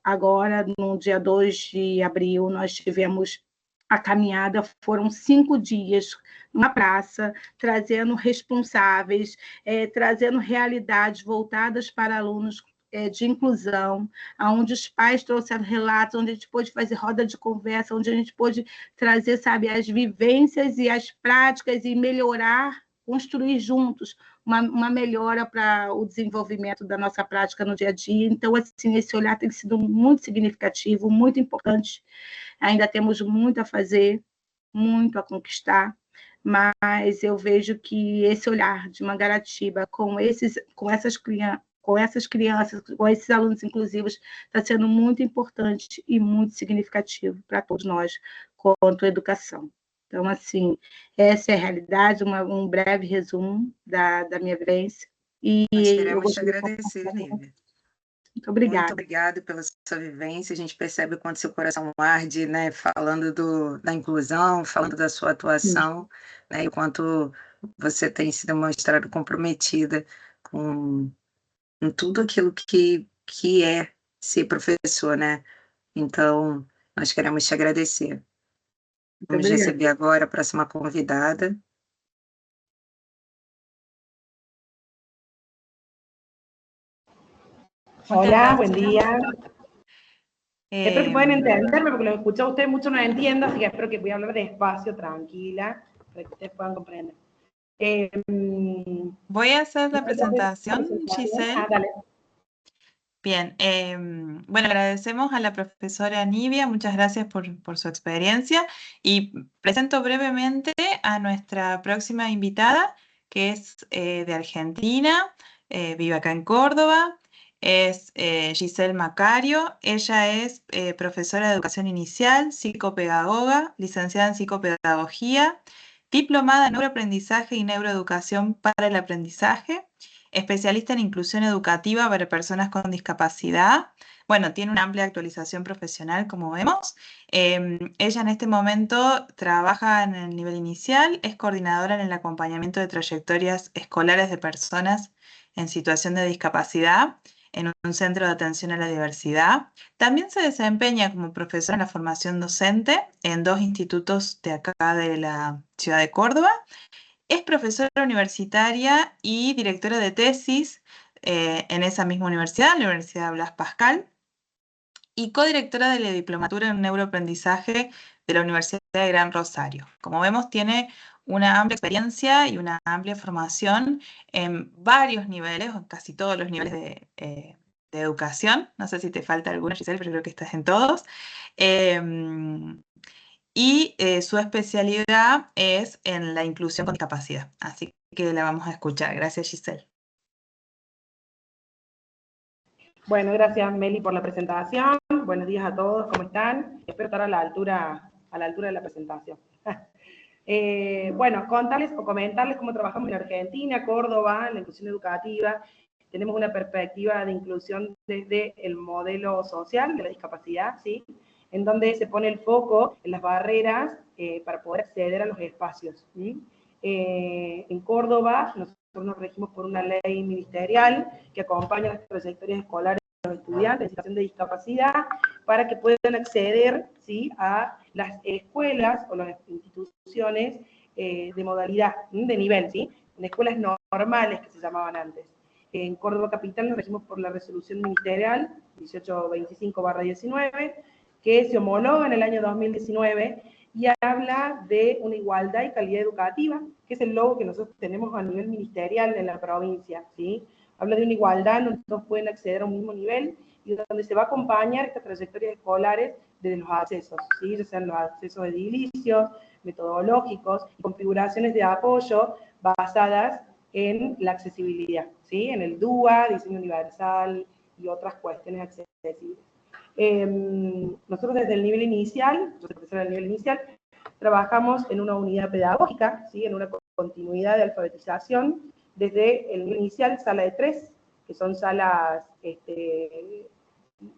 Agora, no dia 2 de abril, nós tivemos a caminhada, foram 5 dias na praça, trazendo responsáveis, trazendo realidades voltadas para alunos de inclusão, onde os pais trouxeram relatos, onde a gente pôde fazer roda de conversa, onde a gente pôde trazer, sabe, as vivências e as práticas e melhorar, construir juntos uma melhora para o desenvolvimento da nossa prática no dia a dia. Então, assim, esse olhar tem sido muito significativo, muito importante. Ainda temos muito a fazer, muito a conquistar, mas eu vejo que esse olhar de Mangaratiba com essas crianças, com esses alunos inclusivos, está sendo muito importante e muito significativo para todos nós, quanto à educação. Então, assim, essa é a realidade, um breve resumo da minha vivência. E nós queremos te agradecer, Nívia. Muito obrigada. Muito obrigada pela sua vivência. A gente percebe o quanto seu coração arde, né, falando da inclusão, falando da sua atuação, né, e o quanto você tem se demonstrado comprometida com tudo aquilo que é ser professor, né? Então, nós queremos te agradecer. Vamos receber agora a próxima convidada. Hola, buen día. Espero que puedan entenderme porque lo he escuchado a ustedes mucho, no entiendo, así que espero que voy a hablar despacio, tranquila, para que ustedes puedan comprender. Voy a hacer la presentación, Giselle. Dale. Bien, bueno, agradecemos a la profesora Nivia, muchas gracias por su experiencia y presento brevemente a nuestra próxima invitada, que es de Argentina, vive acá en Córdoba, es Giselle Macario. Ella es profesora de educación inicial, psicopedagoga, licenciada en psicopedagogía, diplomada en neuroaprendizaje y neuroeducación para el aprendizaje, especialista en inclusión educativa para personas con discapacidad. Bueno, tiene una amplia actualización profesional, como vemos. Ella en este momento trabaja en el nivel inicial, es coordinadora en el acompañamiento de trayectorias escolares de personas en situación de discapacidad en un centro de atención a la diversidad. También se desempeña como profesora en la formación docente en 2 institutos de acá de la ciudad de Córdoba. Es profesora universitaria y directora de tesis en esa misma universidad, la Universidad Blas Pascal, y codirectora de la diplomatura en neuroaprendizaje de la Universidad de Gran Rosario. Como vemos, tiene una amplia experiencia y una amplia formación en varios niveles, o casi todos los niveles de educación. No sé si te falta alguna, Giselle, pero creo que estás en todos. Y su especialidad es en la inclusión con discapacidad. Así que la vamos a escuchar. Gracias, Giselle. Bueno, gracias Meli por la presentación. Buenos días a todos, ¿cómo están? Espero estar a la altura de la presentación. Bueno, contarles o comentarles cómo trabajamos en Argentina, Córdoba, en la inclusión educativa. Tenemos una perspectiva de inclusión desde el modelo social de la discapacidad, ¿sí? En donde se pone el foco en las barreras para poder acceder a los espacios. ¿Sí? En Córdoba, nosotros nos regimos por una ley ministerial que acompaña las trayectorias escolares de los estudiantes en situación de discapacidad para que puedan acceder, ¿sí?, a las escuelas o las instituciones de modalidad, de nivel, ¿sí? En escuelas normales que se llamaban antes. En Córdoba Capital nos regimos por la resolución ministerial 1825/19, que se homologa en el año 2019 y habla de una igualdad y calidad educativa, que es el logo que nosotros tenemos a nivel ministerial en la provincia, ¿sí? Habla de una igualdad donde todos pueden acceder a un mismo nivel y donde se va a acompañar estas trayectorias escolares desde los accesos, ¿sí? Ya sean los accesos edilicios, metodológicos, y configuraciones de apoyo basadas en la accesibilidad, ¿sí? En el DUA, diseño universal y otras cuestiones accesibles. Nosotros desde el nivel inicial, yo soy profesora del nivel inicial, trabajamos en una unidad pedagógica, ¿sí? En una continuidad de alfabetización, desde el nivel inicial, sala de 3, que son salas,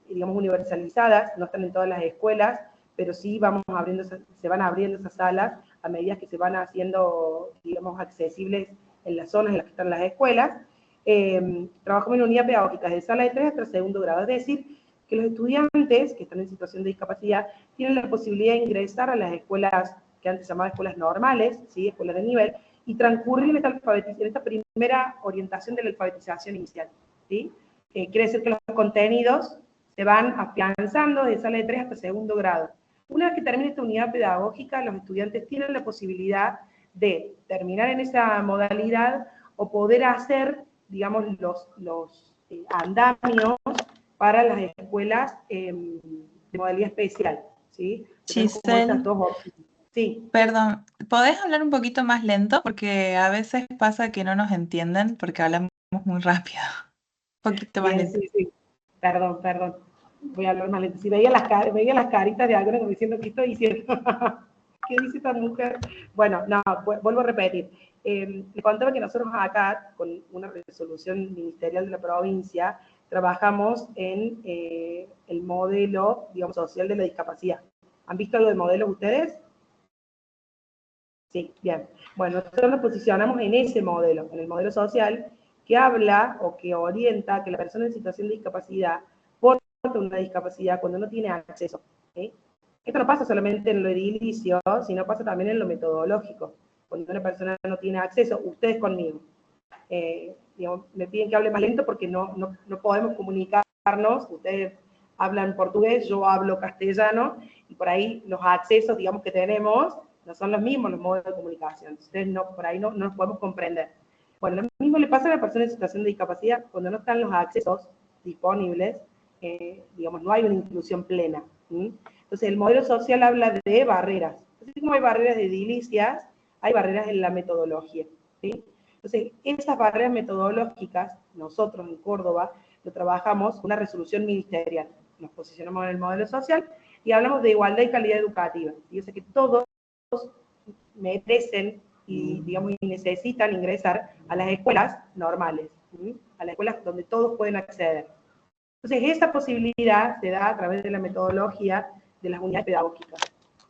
digamos, universalizadas, no están en todas las escuelas, pero sí se van abriendo esas salas a medida que se van haciendo, digamos, accesibles en las zonas en las que están las escuelas. Trabajamos en unidad pedagógica desde sala de 3 hasta el 2º grado, es decir, que los estudiantes que están en situación de discapacidad tienen la posibilidad de ingresar a las escuelas que antes se llamaban escuelas normales, ¿sí?, escuelas de nivel, y transcurrir en esta primera orientación de la alfabetización inicial, ¿sí? Quiere decir que los contenidos se van afianzando de sala de 3 hasta 2º grado. Una vez que termine esta unidad pedagógica, los estudiantes tienen la posibilidad de terminar en esa modalidad o poder hacer, digamos, los andamios para las escuelas de modalidad especial, ¿sí? Giselle, sí. Perdón, ¿podés hablar un poquito más lento? Porque a veces pasa que no nos entienden porque hablamos muy rápido. Un poquito más lento. Sí. Perdón. Voy a hablar más lento. Si veía las caritas de algunos diciendo que estoy diciendo. ¿Qué dice esta mujer? Bueno, no, vuelvo a repetir. Le contaba que nosotros acá, con una resolución ministerial de la provincia, trabajamos en el modelo, digamos, social de la discapacidad. ¿Han visto algo de modelos ustedes? Sí, bien. Bueno, nosotros nos posicionamos en ese modelo, en el modelo social, que habla o que orienta a que la persona en situación de discapacidad porta una discapacidad cuando no tiene acceso, ¿sí? Esto no pasa solamente en lo edilicio, sino pasa también en lo metodológico. Cuando una persona no tiene acceso, ustedes conmigo, digamos, me piden que hable más lento porque no podemos comunicarnos, ustedes hablan portugués, yo hablo castellano, y por ahí los accesos, digamos, que tenemos, no son los mismos los modos de comunicación. Ustedes no, por ahí no nos podemos comprender. Bueno, lo mismo le pasa a la persona en situación de discapacidad cuando no están los accesos disponibles, digamos, no hay una inclusión plena. Entonces, el modelo social habla de barreras. Así como hay barreras de edilicias, hay barreras en la metodología. ¿Sí? Entonces, esas barreras metodológicas, nosotros en Córdoba lo trabajamos con una resolución ministerial. Nos posicionamos en el modelo social y hablamos de igualdad y calidad educativa. Y sé que todos merecen y, digamos, necesitan ingresar a las escuelas normales, a las escuelas donde todos pueden acceder. Entonces, esa posibilidad se da a través de la metodología de las unidades pedagógicas.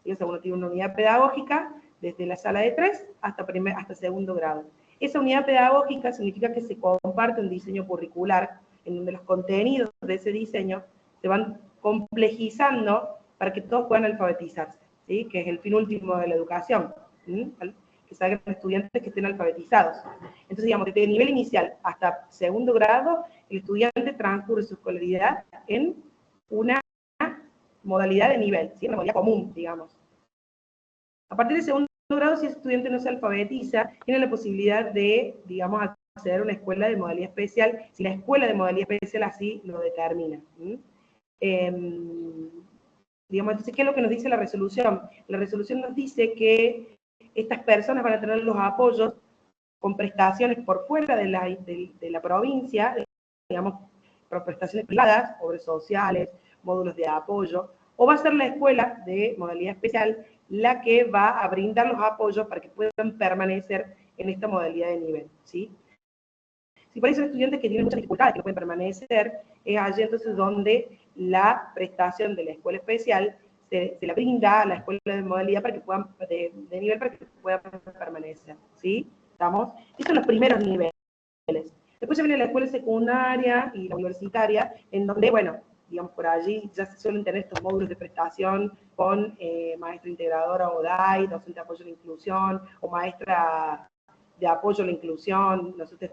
¿Sí? O sea, uno tiene una unidad pedagógica desde la sala de 3 hasta segundo grado. Esa unidad pedagógica significa que se comparte un diseño curricular en donde los contenidos de ese diseño se van complejizando para que todos puedan alfabetizarse, ¿sí? Que es el fin último de la educación, ¿sí? Que salgan estudiantes que estén alfabetizados. Entonces, digamos, desde el nivel inicial hasta segundo grado, el estudiante transcurre su escolaridad en una modalidad de nivel, ¿sí? Una modalidad común, digamos. A partir del segundo grado, si ese estudiante no se alfabetiza, tiene la posibilidad de, digamos, acceder a una escuela de modalidad especial, si la escuela de modalidad especial así lo determina. Digamos, entonces, ¿qué es lo que nos dice la resolución? La resolución nos dice que estas personas van a tener los apoyos con prestaciones por fuera de la provincia, digamos, por prestaciones privadas, obras sociales, módulos de apoyo, o va a ser la escuela de modalidad especial la que va a brindar los apoyos para que puedan permanecer en esta modalidad de nivel, ¿sí? Si por ahí son estudiantes que tienen muchas dificultades, que no pueden permanecer, es allí entonces donde la prestación de la escuela especial se la brinda a la escuela de modalidad para que puedan, de nivel para que puedan permanecer, ¿sí? ¿Estamos? Estos son los primeros niveles. Después ya viene la escuela secundaria y la universitaria, en donde, bueno, digamos, por allí ya se suelen tener estos módulos de prestación con maestra integradora o DAI, docente de apoyo a la inclusión, o maestra de apoyo a la inclusión, no sé ustedes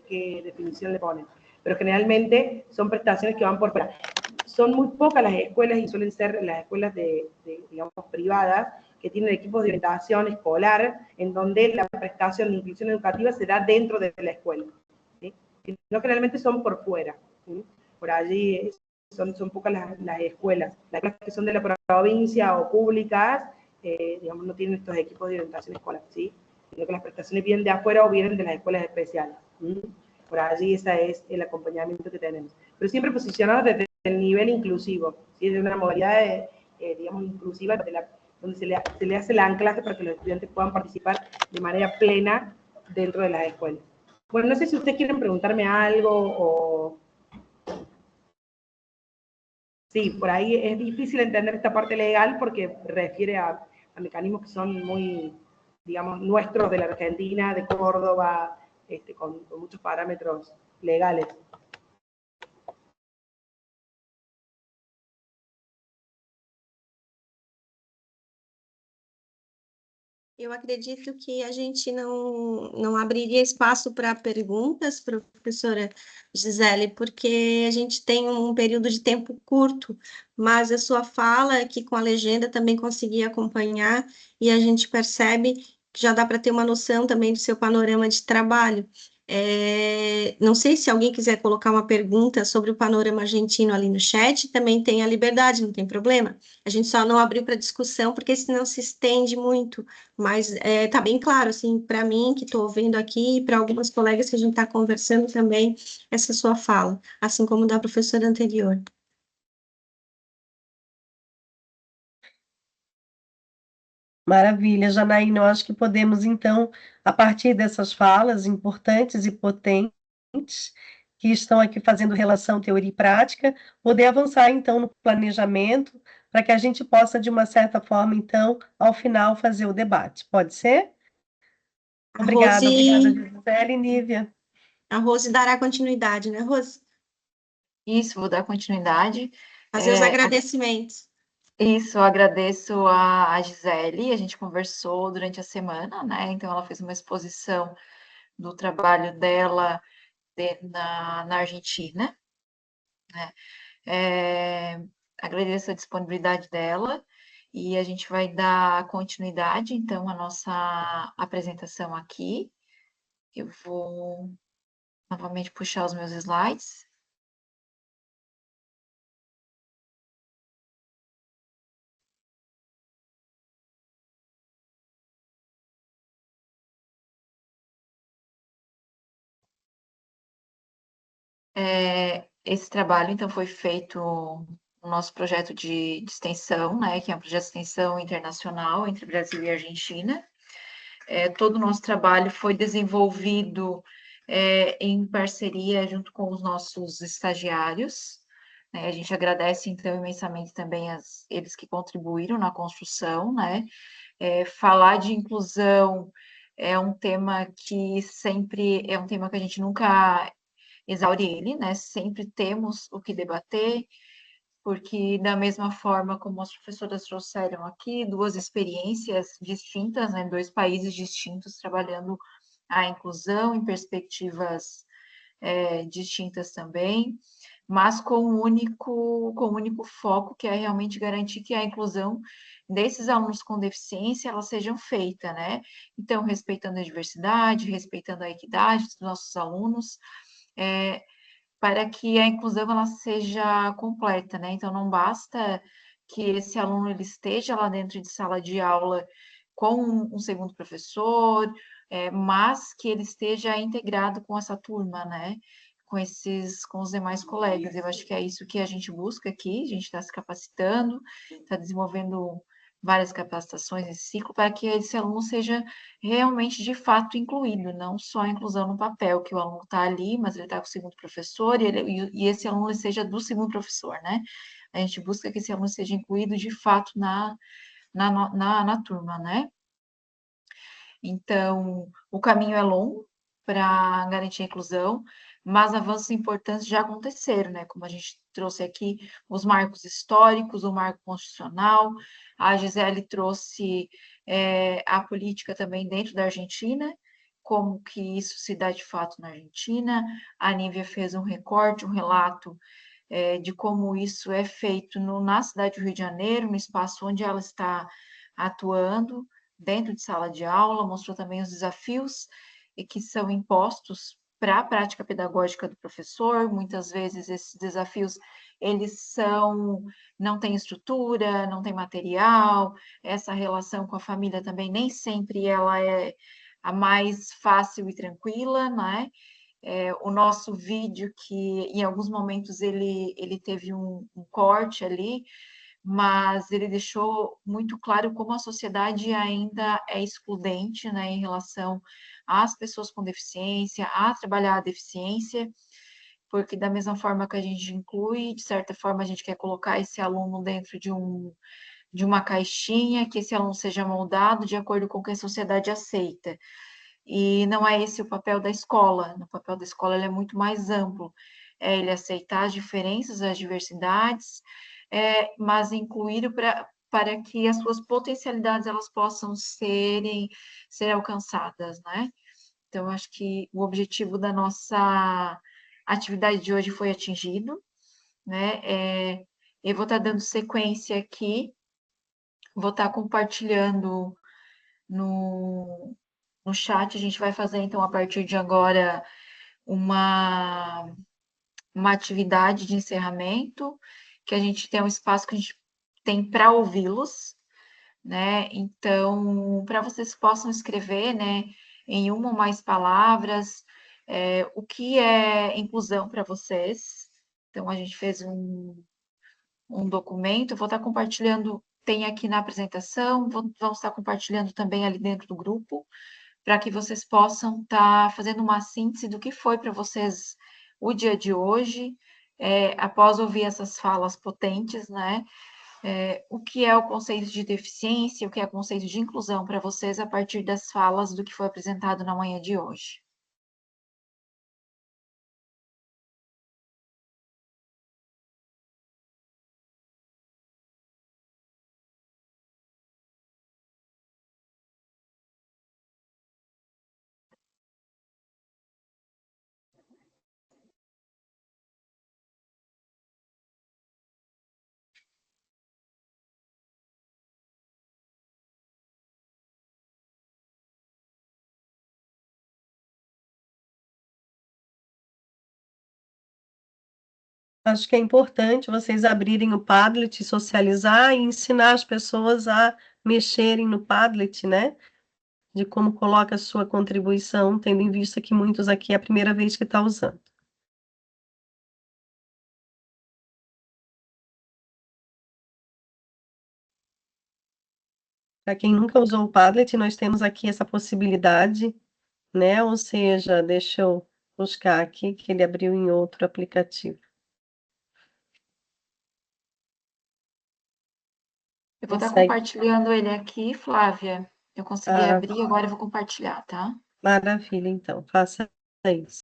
qué definición le ponen, pero generalmente son prestaciones que van por fuera. Son muy pocas las escuelas y suelen ser las escuelas digamos, privadas, que tienen equipos de orientación escolar, en donde la prestación de inclusión educativa se da dentro de la escuela, ¿sí? No, generalmente son por fuera, ¿sí? Por allí son pocas las escuelas. Las escuelas que son de la provincia o públicas, digamos, no tienen estos equipos de orientación escolar, ¿sí? Sino que las prestaciones vienen de afuera o vienen de las escuelas especiales. Por allí ese es el acompañamiento que tenemos. Pero siempre posicionado desde el nivel inclusivo, ¿sí? De una modalidad, digamos, inclusiva, donde se le hace el anclaje para que los estudiantes puedan participar de manera plena dentro de las escuelas. Bueno, no sé si ustedes quieren preguntarme algo o... Sí, por ahí es difícil entender esta parte legal porque refiere a mecanismos que son muy, digamos, nuestros de la Argentina, de Córdoba, con muchos parámetros legales. Eu acredito que a gente não abriria espaço para perguntas, professora Gisele, porque a gente tem um período de tempo curto, mas a sua fala aqui com a legenda também consegui acompanhar e a gente percebe que já dá para ter uma noção também do seu panorama de trabalho. Não sei se alguém quiser colocar uma pergunta sobre o panorama argentino ali no chat, também tem a liberdade, não tem problema. A gente só não abriu para discussão, porque senão se estende muito. Mas tá bem claro, assim, para mim, que estou ouvindo aqui, e para algumas colegas que a gente está conversando também, essa sua fala, assim como da professora anterior. Maravilha, Janaína. Eu acho que podemos, então, a partir dessas falas importantes e potentes, que estão aqui fazendo relação teoria e prática, poder avançar, então, no planejamento, para que a gente possa, de uma certa forma, então, ao final, fazer o debate. Pode ser? Obrigada, obrigada, Gisele e Nívia. A Rose dará continuidade, né, Rose? Isso, vou dar continuidade. Fazer os agradecimentos. Isso, eu agradeço a Gisele, a gente conversou durante a semana, né? Então, ela fez uma exposição do trabalho dela na Argentina, né? Agradeço a disponibilidade dela E a gente vai dar continuidade, então, à nossa apresentação aqui. Eu vou novamente puxar os meus slides. Esse trabalho, então, foi feito no nosso projeto de extensão, né, que é um projeto de extensão internacional entre Brasil e Argentina. Todo o nosso trabalho foi desenvolvido em parceria junto com os nossos estagiários, né? A gente agradece, então, imensamente também eles que contribuíram na construção, né? Falar de inclusão é um tema que sempre é um tema que a gente nunca exaure ele, né? Sempre temos o que debater, porque da mesma forma como as professoras trouxeram aqui, duas experiências distintas, né? Dois países distintos trabalhando a inclusão em perspectivas distintas também, mas com um único foco, que é realmente garantir que a inclusão desses alunos com deficiência, elas sejam feitas, né? Então, respeitando a diversidade, respeitando a equidade dos nossos alunos, para que a inclusão ela seja completa, né? Então, não basta que esse aluno ele esteja lá dentro de sala de aula com um segundo professor, mas que ele esteja integrado com essa turma, né? Com os demais colegas. Eu acho que é isso que a gente busca aqui, a gente está se capacitando, está desenvolvendo várias capacitações nesse ciclo para que esse aluno seja realmente, de fato, incluído, não só a inclusão no papel, que o aluno está ali, mas ele está com o segundo professor, e esse aluno seja do segundo professor, né? A gente busca que esse aluno seja incluído, de fato, na turma, né? Então, o caminho é longo para garantir a inclusão, mas avanços importantes já aconteceram, né? Como a gente trouxe aqui, os marcos históricos, o marco constitucional, a Gisele trouxe a política também dentro da Argentina, como que isso se dá de fato na Argentina, a Nívia fez um recorte, um relato de como isso é feito na cidade do Rio de Janeiro, no espaço onde ela está atuando, dentro de sala de aula, mostrou também os desafios que são impostos para a prática pedagógica do professor. Muitas vezes esses desafios não têm estrutura, não tem material, essa relação com a família também nem sempre ela é a mais fácil e tranquila, né? O nosso vídeo, que em alguns momentos ele teve um corte ali, mas ele deixou muito claro como a sociedade ainda é excludente, né, em relação às pessoas com deficiência, a trabalhar a deficiência, porque da mesma forma que a gente inclui, de certa forma a gente quer colocar esse aluno dentro de uma caixinha, que esse aluno seja moldado de acordo com o que a sociedade aceita. E não é esse o papel da escola. O papel da escola ele é muito mais amplo. É ele aceitar as diferenças, as diversidades, mas incluir para que as suas potencialidades elas possam ser alcançadas, né? Então, acho que o objetivo da nossa atividade de hoje foi atingido, né? Eu vou estar dando sequência aqui, vou estar compartilhando no, no chat. A gente vai fazer, então, a partir de agora, uma atividade de encerramento, que a gente tem um espaço que a gente tem para ouvi-los, né? Então, para vocês possam escrever, né, em uma ou mais palavras, o que é inclusão para vocês. Então, a gente fez um documento, vou estar compartilhando, tem aqui na apresentação, vamos estar compartilhando também ali dentro do grupo, para que vocês possam estar fazendo uma síntese do que foi para vocês o dia de hoje, após ouvir essas falas potentes, né? O que é o conceito de deficiência, o que é o conceito de inclusão para vocês a partir das falas do que foi apresentado na manhã de hoje. Acho que é importante vocês abrirem o Padlet, socializar e ensinar as pessoas a mexerem no Padlet, né? De como coloca a sua contribuição, tendo em vista que muitos aqui é a primeira vez que está usando. Para quem nunca usou o Padlet, nós temos aqui essa possibilidade, né? Ou seja, deixa eu buscar aqui que ele abriu em outro aplicativo. Eu vou estar Consegue? compartilhando ele aqui, Flávia. Eu consegui Ah, abrir, agora eu vou compartilhar, tá? maravilha, então, faça isso.